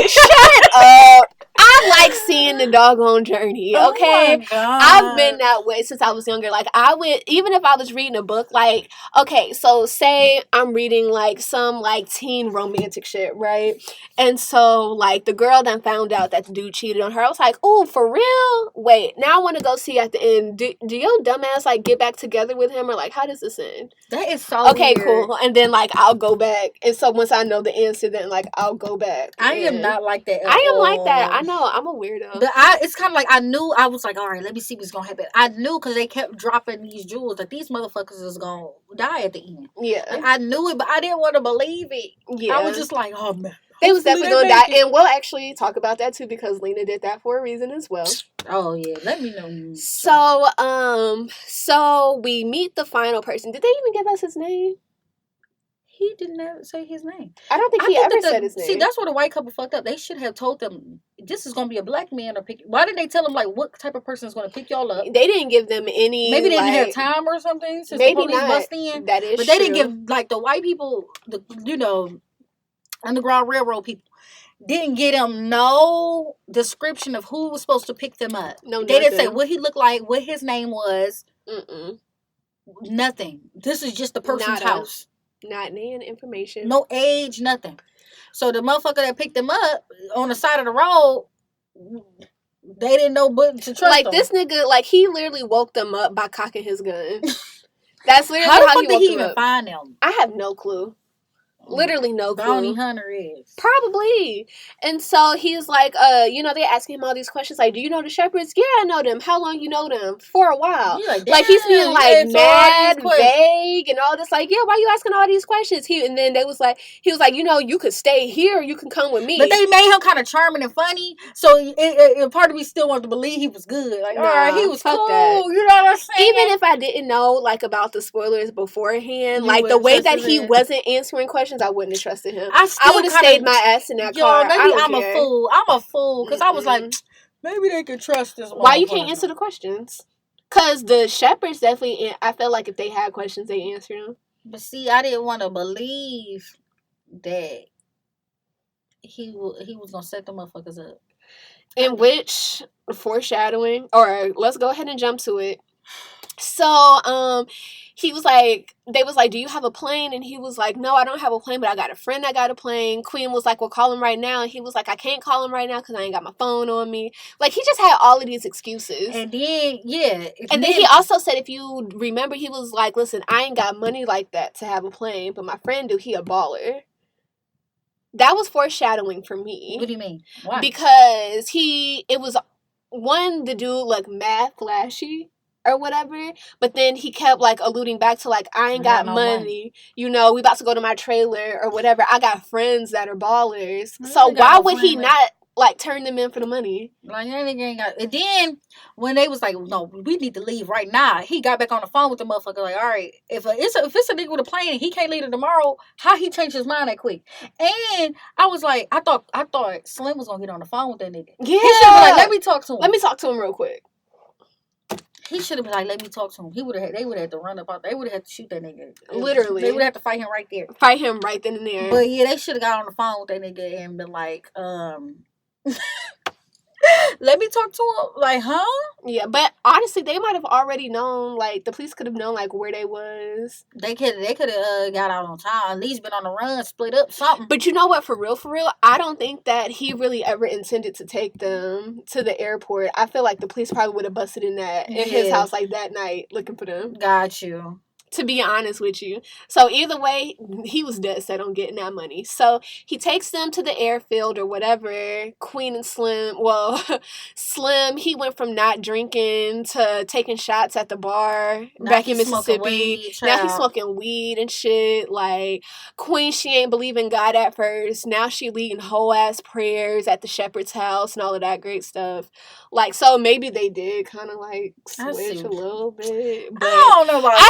ends. Shut up. I like seeing the doggone journey, okay? Oh my God. I've been that way since I was younger. Like, I would, even if I was reading a book, like, okay, so say I'm reading, like, some, like, teen romantic shit, right? And so, like, the girl then found out that the dude cheated on her. I was like, ooh, for real? Wait, now I want to go see at the end, do your dumbass, like, get back together with him? Or, like, how does this end? That is so okay, weird. Cool. And then, like, I'll go back. And so once I know the answer, then, like, I'll go back. I am not like that I am like that. I know. I'm a weirdo. But it's kind of like, I knew, I was like, all right, let me see what's going to happen. I knew because they kept dropping these jewels that these motherfuckers is going to die at the end. Yeah. Like, I knew it, but I didn't want to believe it. Yeah. I was just like, oh, man. They was definitely going to die. And we'll actually talk about that, too, because Lena did that for a reason as well. Oh, yeah. Let me know. So we meet the final person. Did they even give us his name? He didn't say his name. I don't think he ever said his name. See, that's where the white couple fucked up. They should have told them, this is going to be a black man or pick. Why did they tell them, like, what type of person is going to pick y'all up? They didn't give them any. Maybe they didn't have time or something since the police bust in. That is But they didn't give, like, the white people, Underground Railroad people, didn't get them no description of who was supposed to pick them up. No, they didn't say what he looked like, what his name was. Nothing. This is just the person's house. Not any information. No age, nothing. So the motherfucker that picked him up on the side of the road, they didn't know but to trust like him. This nigga, like, he literally woke them up by cocking his gun. That's literally how the how fuck he did he woke even find them? I have no clue. Literally no clue. Bounty hunter is. Probably. And so he's like, they asking him all these questions like, do you know the Shepherds? Yeah, I know them. How long you know them? For a while. Like he's being like mad, vague, and all this. Like, yeah, why you asking all these questions? And then he was like, you could stay here, or you can come with me. But they made him kind of charming and funny, so part of me still wanted to believe he was good. Like, all right, he was cool. That. You know what I'm saying? Even if I didn't know like about the spoilers beforehand, like the way that he wasn't answering questions, I wouldn't have trusted him. I would have stayed my ass in that car. Maybe I'm a fool. I'm a fool because I was like, maybe they can trust this. Why you can't answer the questions? Because the Shepherds definitely, I felt like if they had questions, they answered them. But see, I didn't want to believe that he was gonna set the motherfuckers up. In which foreshadowing, or let's go ahead and jump to it. So, he was like, they was like, do you have a plane? And he was like, no, I don't have a plane, but I got a friend that got a plane. Queen was like, well, call him right now. And he was like, I can't call him right now because I ain't got my phone on me. Like, he just had all of these excuses. And then, yeah. And then he also said, if you remember, he was like, listen, I ain't got money like that to have a plane, but my friend do, he a baller. That was foreshadowing for me. What do you mean? Why? Because it was, the dude, like, mad flashy. Or whatever, but then he kept like alluding back to like, I ain't got money. We about to go to my trailer or whatever. I got friends that are ballers. So why would he not like turn them in for the money? Like that nigga ain't got. And then when they was like, no, we need to leave right now. He got back on the phone with the motherfucker. Like, all right, if it's a nigga with a plane and he can't leave it tomorrow, how he changed his mind that quick? And I was like, I thought Slim was gonna get on the phone with that nigga. Yeah, he should be like, let me talk to him. Let me talk to him real quick. He should have been like, let me talk to him. They would have had to run up out. They would have had to shoot that nigga. Literally. They would have to fight him right there. Fight him right then and there. But yeah, they should have got on the phone with that nigga and been like, let me talk to him. Like, huh? Yeah, but honestly, they might have already known, like, the police could have known, like, where they was. They could have got out on time. At least been on the run, split up, something. But you know what? For real, I don't think that he really ever intended to take them to the airport. I feel like the police probably would have busted in his house, like, that night, looking for them. Got you. To be honest with you. So either way, he was dead set on getting that money. So he takes them to the airfield or whatever. Queen and Slim, Slim, he went from not drinking to taking shots at the bar back in Mississippi. Now he's smoking weed and shit. Like, Queen, she ain't believing God at first. Now she leading whole ass prayers at the shepherd's house and all of that great stuff. Like, so maybe they did kind of like switch a little bit. But I don't know about I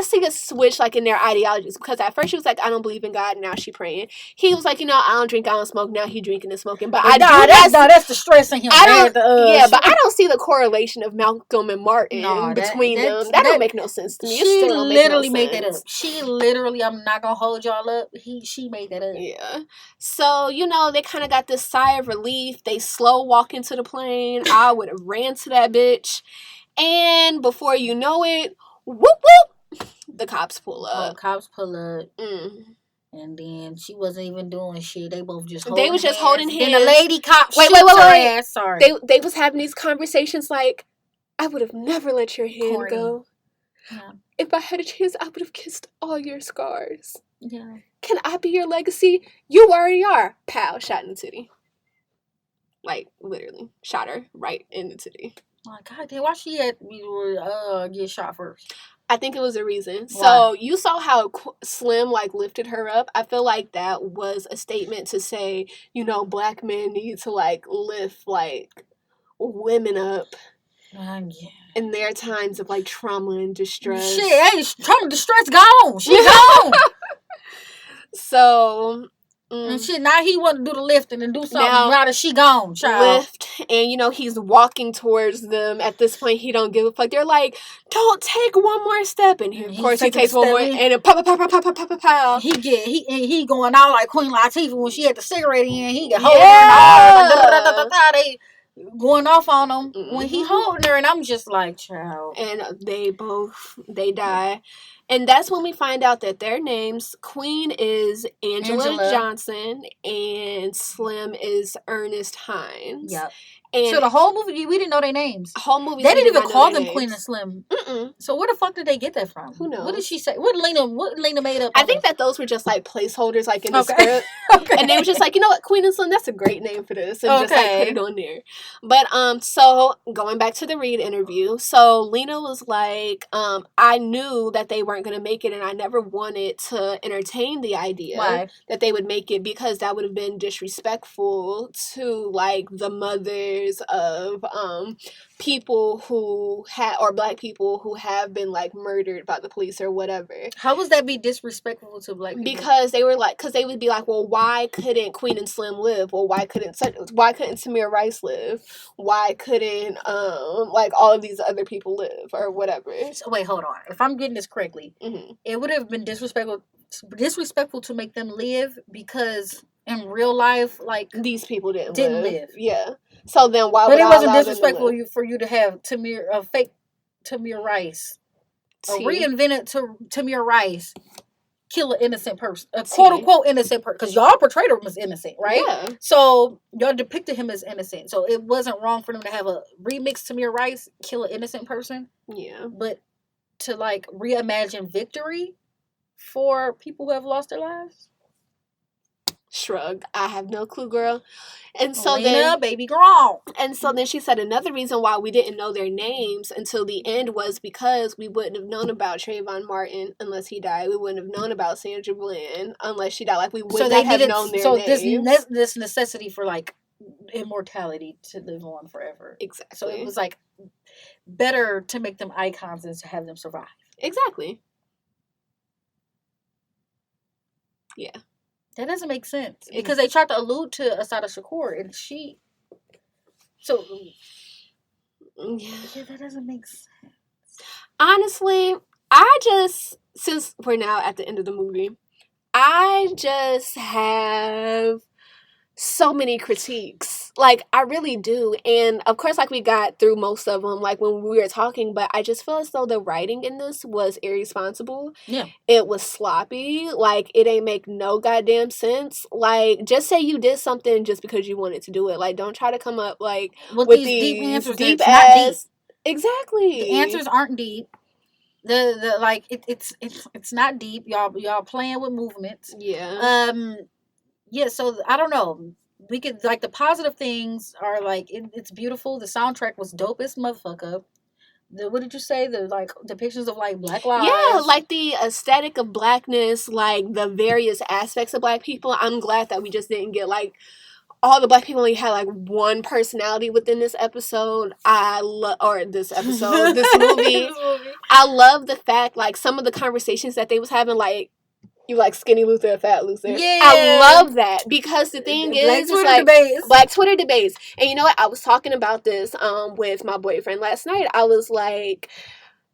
see a switch like in their ideologies, because at first she was like, I don't believe in God, now she praying. He was like, I don't drink, I don't smoke, now he drinking and smoking. But that's the stress in him. But I don't see the correlation of Malcolm and Martin between them. That don't make no sense to me. She literally made that up. She literally, I'm not gonna hold y'all up. She made that up. Yeah. So, they kind of got this sigh of relief. They slow walk into the plane. I would have ran to that bitch. And before you know it, whoop whoop, the cops pull up. And then she wasn't even doing shit. They both just holding hands. Then the lady cop wait. Ass. Sorry. They was having these conversations like, I would have never let your hand go. Yeah. If I had a chance, I would have kissed all your scars. Yeah. Can I be your legacy? You already are. Pow, shot in the titty. Like, literally. Shot her right in the titty. My God, why she had to get shot first? I think it was a reason. Why? So you saw how Slim like lifted her up. I feel like that was a statement to say, black men need to like lift like women up in their times of like trauma and distress. Shit, hey, trauma and distress gone. She gone. So. And shit, now he want to do the lifting and do something. Now that she gone, child. Lift, and he's walking towards them. At this point, he don't give a fuck. They're like, "Don't take one more step." And of course, he takes one more, and it pow, pow, pow, pow, pow, pow, pow. He going out like Queen Latifah when she had the cigarette in. He get holding her. They going off on him when he holding her, and I'm just like, child. And they die. And that's when we find out that their names, Queen is Angela Johnson and Slim is Ernest Hines. Yep. And so the whole movie, we didn't know their names. Whole movie, they didn't even call them Queen and Slim. Mm-mm. So where the fuck did they get that from? Who knows? What did she say? What Lena made up? I think that those were just like placeholders, like in the script. And they were just like, you know what, Queen and Slim, that's a great name for this, and just like put it on there. But so going back to the Reed interview, so Lena was like, I knew that they weren't gonna make it, and I never wanted to entertain the idea that they would make it, because that would have been disrespectful to like the mothers of people who or black people who have been like murdered by the police or whatever. How would that be disrespectful to black people? Because they were like, because they would be like, well, why couldn't Queen and Slim live? Well, why couldn't Tamir Rice live? Why couldn't like all of these other people live or whatever? So wait, hold on. If I'm getting this correctly, it would have been disrespectful to make them live, because in real life, like, these people didn't live. Yeah. So then why? But it wasn't disrespectful for you to have fake Tamir Rice, a reinvented Tamir Rice, kill an innocent person, a quote unquote innocent person, because y'all portrayed him as innocent, right? Yeah. So y'all depicted him as innocent. So it wasn't wrong for them to have a remix Tamir Rice kill an innocent person. Yeah. But to like reimagine victory for people who have lost their lives. Shrug. I have no clue, girl. And so Lena, then baby girl. And so then she said another reason why we didn't know their names until the end was because we wouldn't have known about Trayvon Martin unless he died. We wouldn't have known about Sandra Bland unless she died. Like, we would not have known their names. So this necessity for like immortality to live on forever. Exactly. So it was like better to make them icons than to have them survive. Exactly. Yeah. That doesn't make sense, because they tried to allude to Assata Shakur, and she. So. Yeah, that doesn't make sense. Honestly, since we're now at the end of the movie, I just have so many critiques. Like, I really do. And of course, like, we got through most of them, like, when we were talking, but I just feel as though the writing in this was irresponsible. Yeah. It was sloppy. Like, it ain't make no goddamn sense. Like, just say you did something just because you wanted to do it. Like, don't try to come up, like, with these deep answers. Deep ass. Exactly. The answers aren't deep. The like, it's not deep. Y'all playing with movements. Yeah. Yeah, so I don't know. We could, like, the positive things are like it's beautiful. The soundtrack was dope as motherfucker. What did you say? The like depictions of like Black lives. Yeah, like the aesthetic of blackness, like the various aspects of black people. I'm glad that we just didn't get like all the black people only had like one personality within this episode. This movie. I love the fact, like, some of the conversations that they was having, like, you like skinny Luther or fat Luther. Yeah. I love that, because the thing is, it's like Black Twitter debates. And you know what? I was talking about this with my boyfriend last night. I was like,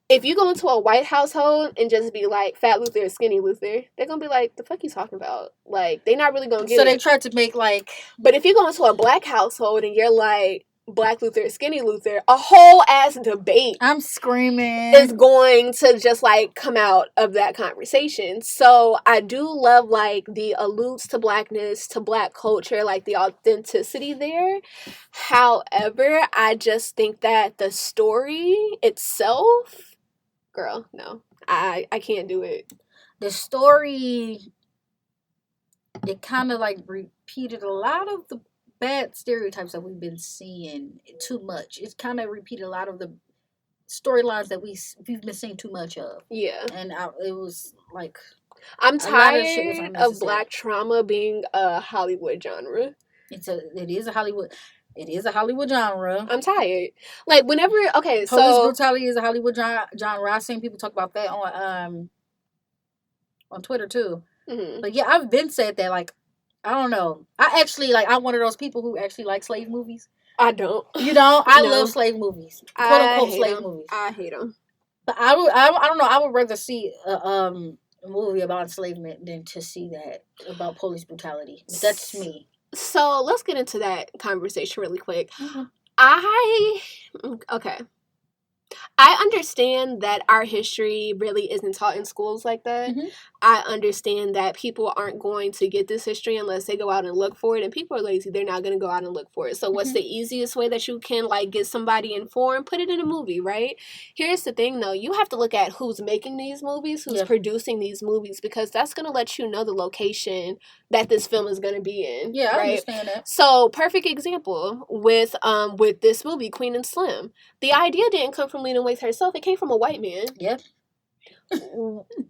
if you go into a white household and just be like fat Luther or skinny Luther, they're gonna be like, the fuck you talking about? Like, they're not really gonna get it. So they tried to make like. But if you go into a black household and you're like Black Luther, skinny Luther, a whole ass debate, I'm screaming, is going to just like come out of that conversation. So I do love like the alludes to blackness, to black culture, like the authenticity there. However, I just think that the story itself, girl, no, I can't do it. The story, it kind of like repeated a lot of the bad stereotypes that we've been seeing too much. It's kind of repeated a lot of the storylines that we've been seeing too much of. Yeah. And it was like, I'm tired of black trauma being a Hollywood genre. It is a Hollywood genre. I'm tired. Like, whenever, okay, police brutality is a Hollywood genre. I've seen people talk about that on Twitter too. Mm-hmm. But yeah, I've been said that, like, I don't know. I actually, like, I'm one of those people who actually like slave movies. I don't. You know, I love slave movies. Quote unquote slave movies. I hate them. But I don't know. I would rather see a movie about enslavement than to see that about police brutality. But that's me. So let's get into that conversation really quick. Mm-hmm. Okay. I understand that our history really isn't taught in schools like that. Mm-hmm. I understand that people aren't going to get this history unless they go out and look for it. And people are lazy. They're not going to go out and look for it. So what's the easiest way that you can, like, get somebody informed? Put it in a movie, right? Here's the thing, though. You have to look at who's making these movies, who's producing these movies, because that's going to let you know the location that this film is going to be in. Yeah, right? I understand that. So, perfect example with this movie, Queen and Slim. The idea didn't come from Lena Waithe herself. It came from a white man. Yep.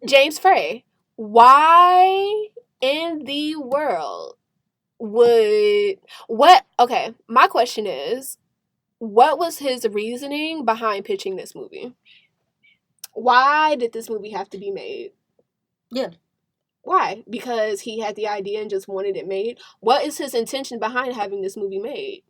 James Frey. Why in the world would... Okay, my question is, what was his reasoning behind pitching this movie? Why did this movie have to be made? Yeah. Why? Because he had the idea and just wanted it made? What is his intention behind having this movie made?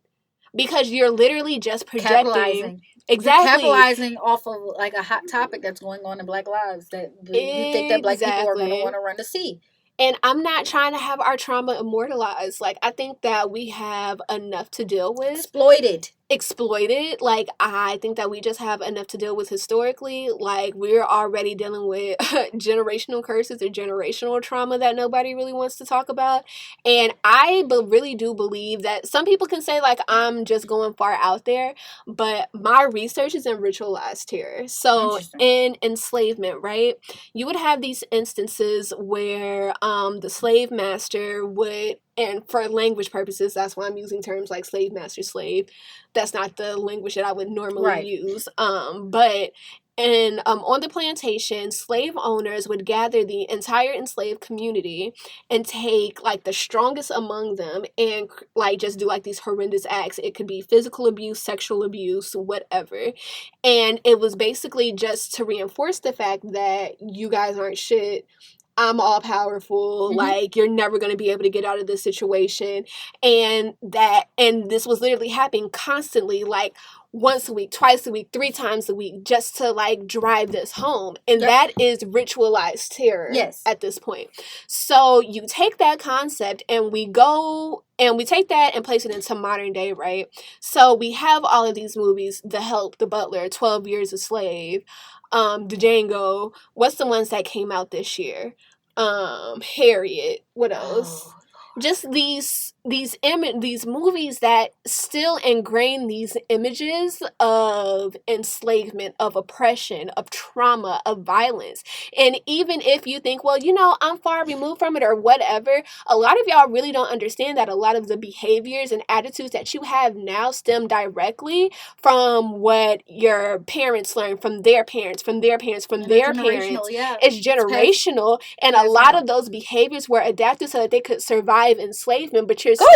Because you're literally just projecting... Exactly. You're capitalizing off of, like, a hot topic that's going on in Black lives that you think that Black people are going to want to run to see. And I'm not trying to have our trauma immortalized. Like, I think that we have enough to deal with. Exploited. Like, I think that we just have enough to deal with historically. Like, we're already dealing with generational curses or generational trauma that nobody really wants to talk about. And I really do believe that some people can say, like, I'm just going far out there, but my research is in ritualized terror. So in enslavement, right, you would have these instances where the slave master would... And for language purposes, that's why I'm using terms like slave, master, slave. That's not the language that I would normally use. But on the plantation, slave owners would gather the entire enslaved community and take, like, the strongest among them and, like, just do, like, these horrendous acts. It could be physical abuse, sexual abuse, whatever. And it was basically just to reinforce the fact that you guys aren't shit. I'm all powerful. Like, you're never going to be able to get out of this situation. And this was literally happening constantly, like, once a week, twice a week, 3 times a week, just to, like, drive this home. And that is ritualized terror at this point. So you take that concept and we take that and place it into modern day, right? So we have all of these movies, The Help, The Butler, 12 Years a Slave, the Django. What's the ones that came out this year? Harriet. What else? Just these movies that still ingrain these images of enslavement, of oppression, of trauma, of violence. And even if you think, well, you know, I'm far removed from it or whatever, a lot of y'all really don't understand that a lot of the behaviors and attitudes that you have now stem directly from what your parents learned from their parents, from their parents, from their parents. Yeah. It's generational. And a lot of those behaviors were adapted so that they could survive enslavement, but you're still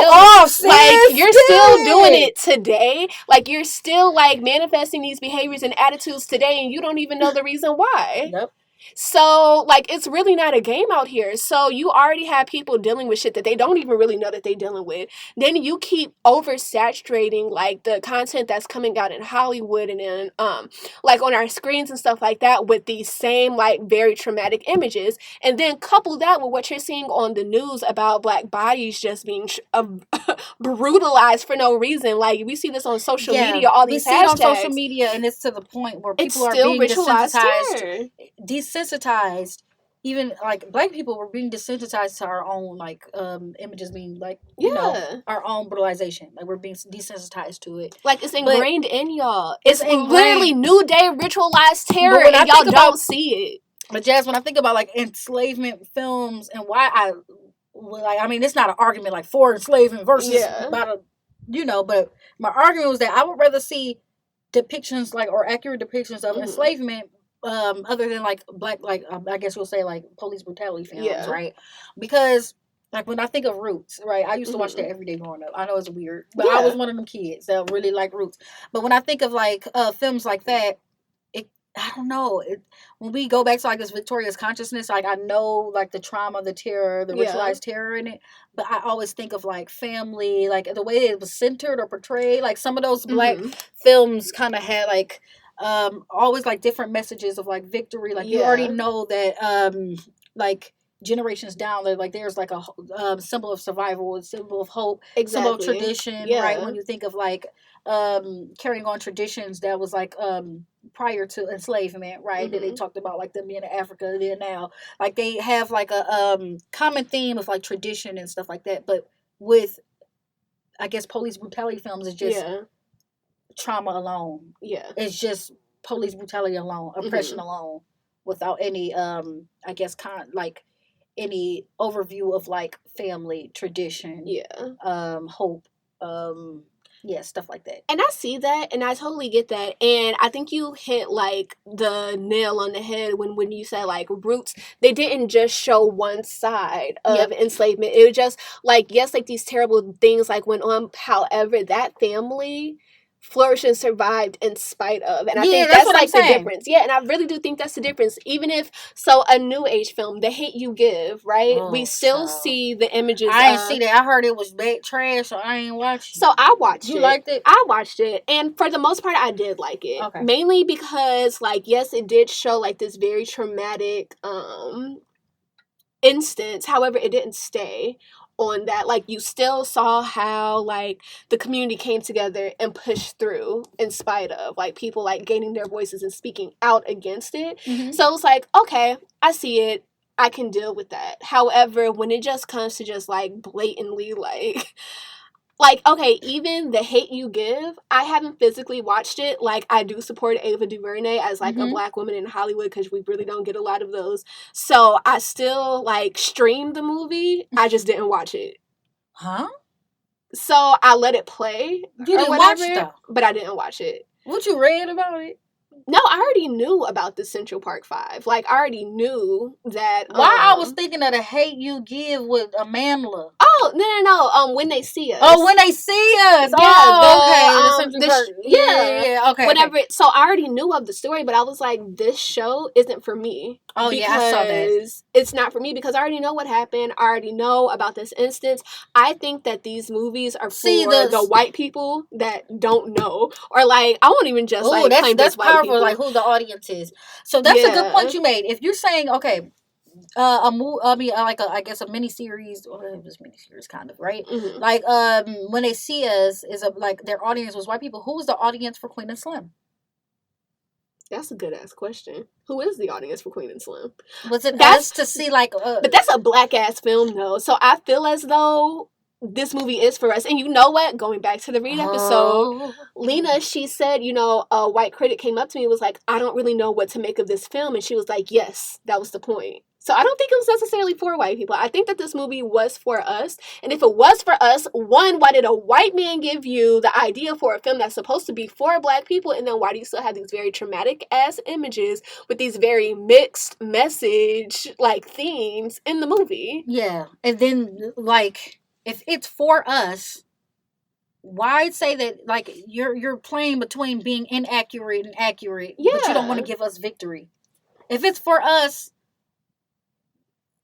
doing it today. Like, you're still, like, manifesting these behaviors and attitudes today, and you don't even know the reason why. Nope. So, like, it's really not a game out here. So you already have people dealing with shit that they don't even really know that they're dealing with. Then you keep oversaturating, like, the content that's coming out in Hollywood and in, like, on our screens and stuff like that with these same, like, very traumatic images. And then couple that with what you're seeing on the news about Black bodies just being brutalized for no reason. Like, we see this on social media, all these hashtags. We see it on social media, and it's to the point where people are being desensitized. Even, like, Black people were being desensitized to our own, like, images being, like, you know, our own brutalization. Like, we're being desensitized to it. Like, it's ingrained in y'all. It's literally New Day ritualized terror, and y'all don't see it. But, Jazz, when I think about, like, enslavement films and why I mean, it's not an argument, like, for enslavement versus about but my argument was that I would rather see depictions, like, or accurate depictions of enslavement other than, like, Black, like, I guess we'll say, like, police brutality films, right? Because, like, when I think of Roots, right, I used to watch that every day growing up. I know it's weird, but I was one of them kids that really like Roots. But when I think of, like, films like that, I don't know. When we go back to, like, this victorious consciousness, like, I know, like, the trauma, the terror, the ritualized terror in it, but I always think of, like, family, like, the way it was centered or portrayed. Like, some of those Black films kind of had, like, always, like, different messages of, like, victory. Like, you already know that, like, generations down, like, there's, like, a symbol of survival, a symbol of hope, symbol of tradition, right? When you think of, like, carrying on traditions that was, like, prior to enslavement, right? That they talked about like them being in Africa, then now, like they have like a common theme of like tradition and stuff like that. But with, I guess, police brutality films is just trauma alone. Yeah, it's just police brutality alone, oppression alone, without any I guess any overview of like family tradition, hope, stuff like that. And I see that, and I totally get that, and I think you hit like the nail on the head when you said like roots. They didn't just show one side of enslavement. It was just like, yes, like these terrible things like went on. However, that family flourished and survived in spite of, and I think that's like the difference. Yeah, and I really do think that's the difference. Even if a new age film, The Hate U Give, right? We still see the images. I didn't see that. I heard it was bad trash, so I ain't watched it. So I watched it. You liked it? I watched it, and for the most part, I did like it. Okay. Mainly because, like, yes, it did show like this very traumatic instance. However, it didn't stay on that. Like, you still saw how like the community came together and pushed through in spite of like people like gaining their voices and speaking out against it. So it's like, okay, I see it, I can deal with that. However, when it just comes to just like blatantly like, okay, even The Hate U Give, I haven't physically watched it. Like, I do support Ava DuVernay as, like, a Black woman in Hollywood because we really don't get a lot of those. So, I still, like, streamed the movie. I just didn't watch it. Huh? So, I let it play. You didn't watch it, though? But I didn't watch it. What you read about it? No, I already knew about the Central Park 5. Like, I already knew that. Why I was thinking of The Hate U Give with Amanda. Oh, no. When They See Us. Oh, When They See Us. Yeah, okay. Yeah, okay. Whatever. Okay. So I already knew of the story, but I was like, this show isn't for me. Oh, yeah, I saw that. It's not for me because I already know what happened. I already know about this instance. I think that these movies are for the white people that don't know. Or, like, I won't even just, claim that's white powerful, people. Like, who the audience is. So that's a good point you made. If you're saying, okay, I guess a miniseries, or it was miniseries kind of, right? Like, When They See Us is like their audience was white people. Who was the audience for Queen and Slim? That's a good ass question. Who is the audience for Queen and Slim? Was it us to see like? But that's a black ass film though, so I feel as though this movie is for us. And you know what? Going back to the Read episode, Lena, she said, a white critic came up to me and was like, I don't really know what to make of this film. And she was like, yes, that was the point. So I don't think it was necessarily for white people. I think that this movie was for us. And if it was for us, one, why did a white man give you the idea for a film that's supposed to be for black people? And then why do you still have these very traumatic ass images with these very mixed message like themes in the movie? Yeah. And then like, if it's for us, why say that like you're playing between being inaccurate and accurate, but you don't want to give us victory? If it's for us,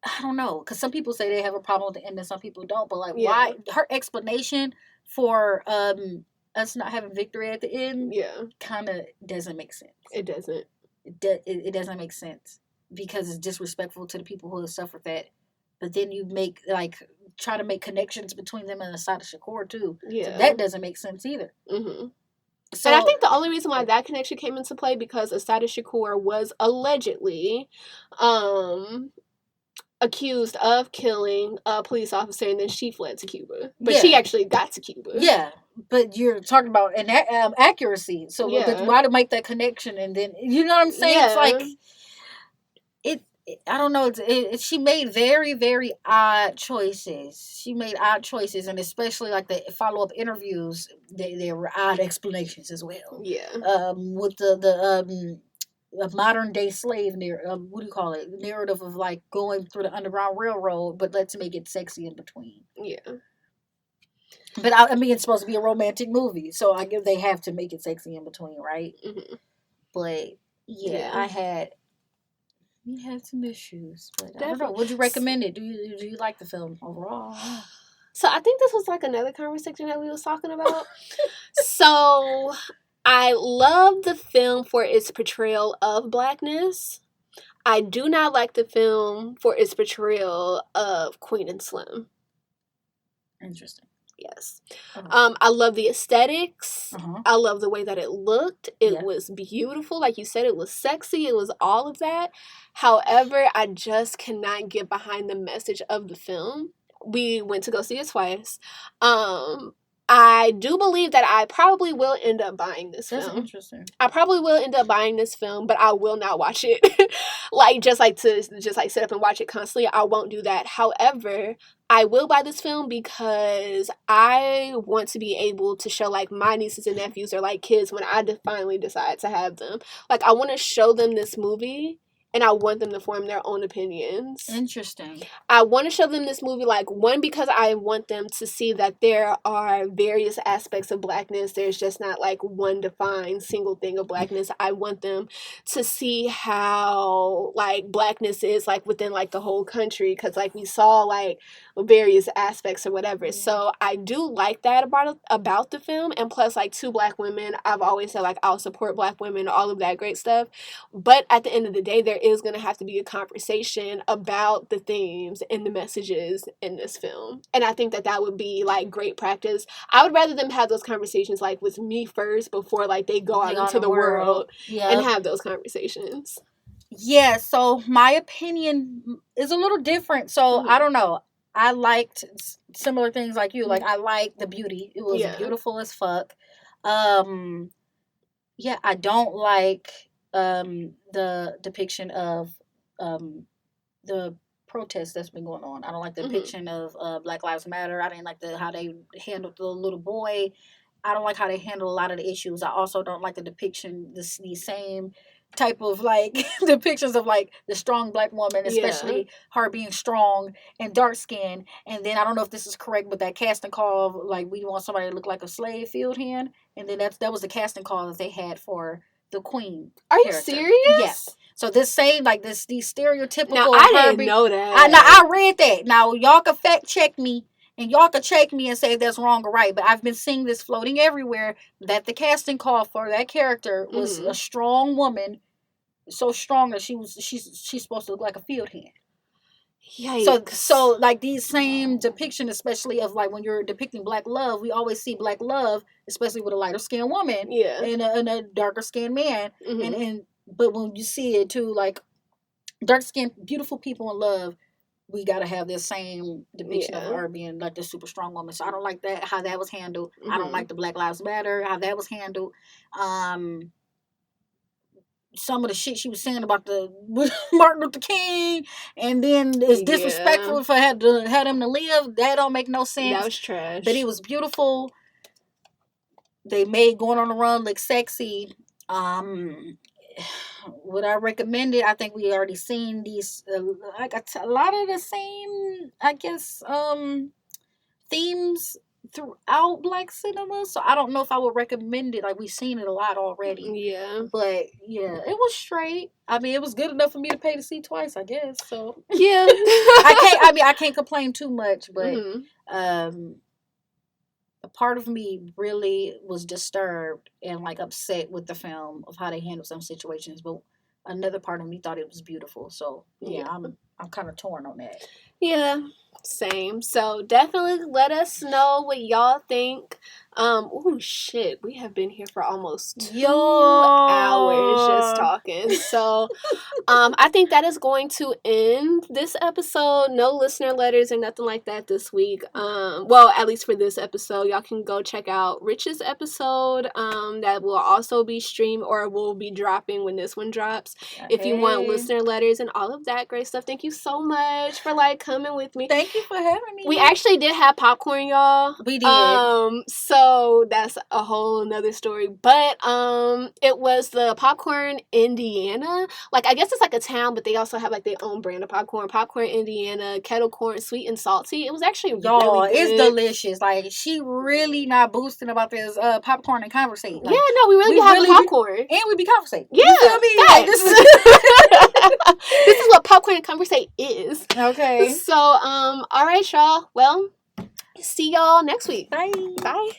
I don't know, because some people say they have a problem with the end and some people don't, but like why her explanation for us not having victory at the end kind of doesn't make sense. It doesn't. It doesn't make sense because it's disrespectful to the people who have suffered that. But then you try to make connections between them and Assata Shakur too. Yeah, so that doesn't make sense either. So, and I think the only reason why that connection came into play because Assata Shakur was allegedly accused of killing a police officer, and then she fled to Cuba. But she actually got to Cuba. Yeah, but you're talking about an accuracy. So why to make that connection? And then you know what I'm saying? It's like I don't know. She made very, very odd choices. She made odd choices, and especially like the follow-up interviews, there were odd explanations as well. Yeah. With the modern day slave narrative of like going through the Underground Railroad, but let's make it sexy in between. Yeah. But I mean, it's supposed to be a romantic movie, so I guess they have to make it sexy in between, right? But we had some issues, but I don't know. Would you recommend it? Do you like the film overall? So I think this was like another conversation that we was talking about. So I love the film for its portrayal of blackness. I do not like the film for its portrayal of Queen and Slim. Interesting. Yes. I love the aesthetics. Uh-huh. I love the way that it looked. It was beautiful. Like you said, it was sexy. It was all of that. However, I just cannot get behind the message of the film. We went to go see it twice. I do believe that I probably will end up buying this film. That's interesting. I probably will end up buying this film, but I will not watch it. Just sit up and watch it constantly. I won't do that. However, I will buy this film because I want to be able to show like my nieces and nephews or like kids when I finally decide to have them. Like I want to show them this movie. And I want them to form their own opinions. Interesting. I want to show them this movie, like, one, because I want them to see that there are various aspects of Blackness. There's just not, like, one defined single thing of Blackness. I want them to see how, like, Blackness is, like, within, like, the whole country. Because, like, we saw, like, various aspects or whatever. So I do like that about the film. And plus, like, 2 Black women, I've always said, like, I'll support Black women, all of that great stuff. But at the end of the day, there is going to have to be a conversation about the themes and the messages in this film. And I think that would be, like, great practice. I would rather them have those conversations, like, with me first before, like, they go out into the world and have those conversations. Yeah, so my opinion is a little different. So, I don't know. I liked similar things like you. Like, I liked the beauty. It was beautiful as fuck. Yeah, I don't like the depiction of the protest that's been going on. I don't like the depiction of Black Lives Matter. I didn't like how they handled the little boy. I don't like how they handle a lot of the issues. I also don't like the depiction, the same type of like depictions of like the strong Black woman, especially her being strong and dark skinned. And then I don't know if this is correct, but that casting call of like we want somebody to look like a slave field hand, and then that was the casting call that they had for the Queen. Are you serious? Yes. So this same like these stereotypical. Now I didn't know that. I read that. Now y'all can fact check me. And y'all can check me and say if that's wrong or right. But I've been seeing this floating everywhere that the casting call for that character was a strong woman, so strong that she's supposed to look like a field hand. Yikes. So like these same depiction, especially of like when you're depicting Black love, we always see Black love, especially with a lighter skinned woman and a darker skinned man. But when you see it too, like dark skinned, beautiful people in love, we gotta have this same depiction of her being like the super strong woman. So I don't like that, how that was handled. I don't like the Black Lives Matter, how that was handled. Some of the shit she was saying about the Martin Luther King, and then it's disrespectful for had him to live. That don't make no sense. That was trash. But it was beautiful. They made Going on the Run look sexy. Would I recommend it? I think we already seen these like a lot of the same, I guess, themes throughout Black cinema. So I don't know if I would recommend it. Like we've seen it a lot already. Yeah. But yeah, it was straight. I mean, it was good enough for me to pay to see twice, I guess. So yeah, I can't complain too much. But a part of me really was disturbed and like upset with the film of how they handled some situations, but another part of me thought it was beautiful. So yeah. I'm kind of torn on that. Yeah, same. So definitely let us know what y'all think. Oh shit, we have been here for almost 2 hours just talking. So I think that is going to end this episode. No listener letters or nothing like that this week. Well, at least for this episode. Y'all can go check out Rich's episode that will also be streamed or will be dropping when this one drops. If you want listener letters and all of that great stuff. Thank you so much for like coming with me. Thank you for having me. We actually did have popcorn, y'all. We did. So that's a whole nother story. But it was the Popcorn Indiana. Like I guess it's like a town, but they also have like their own brand of popcorn. Popcorn Indiana, kettle corn, sweet and salty. It was actually really good. It's delicious. Like she really not boosting about this popcorn and conversating. Like, yeah, no, we really be having popcorn. And we be conversating. Yeah. You feel me? Like, this is what popcorn and conversate is. Okay. So all right, y'all. Well, see y'all next week. Bye. Bye.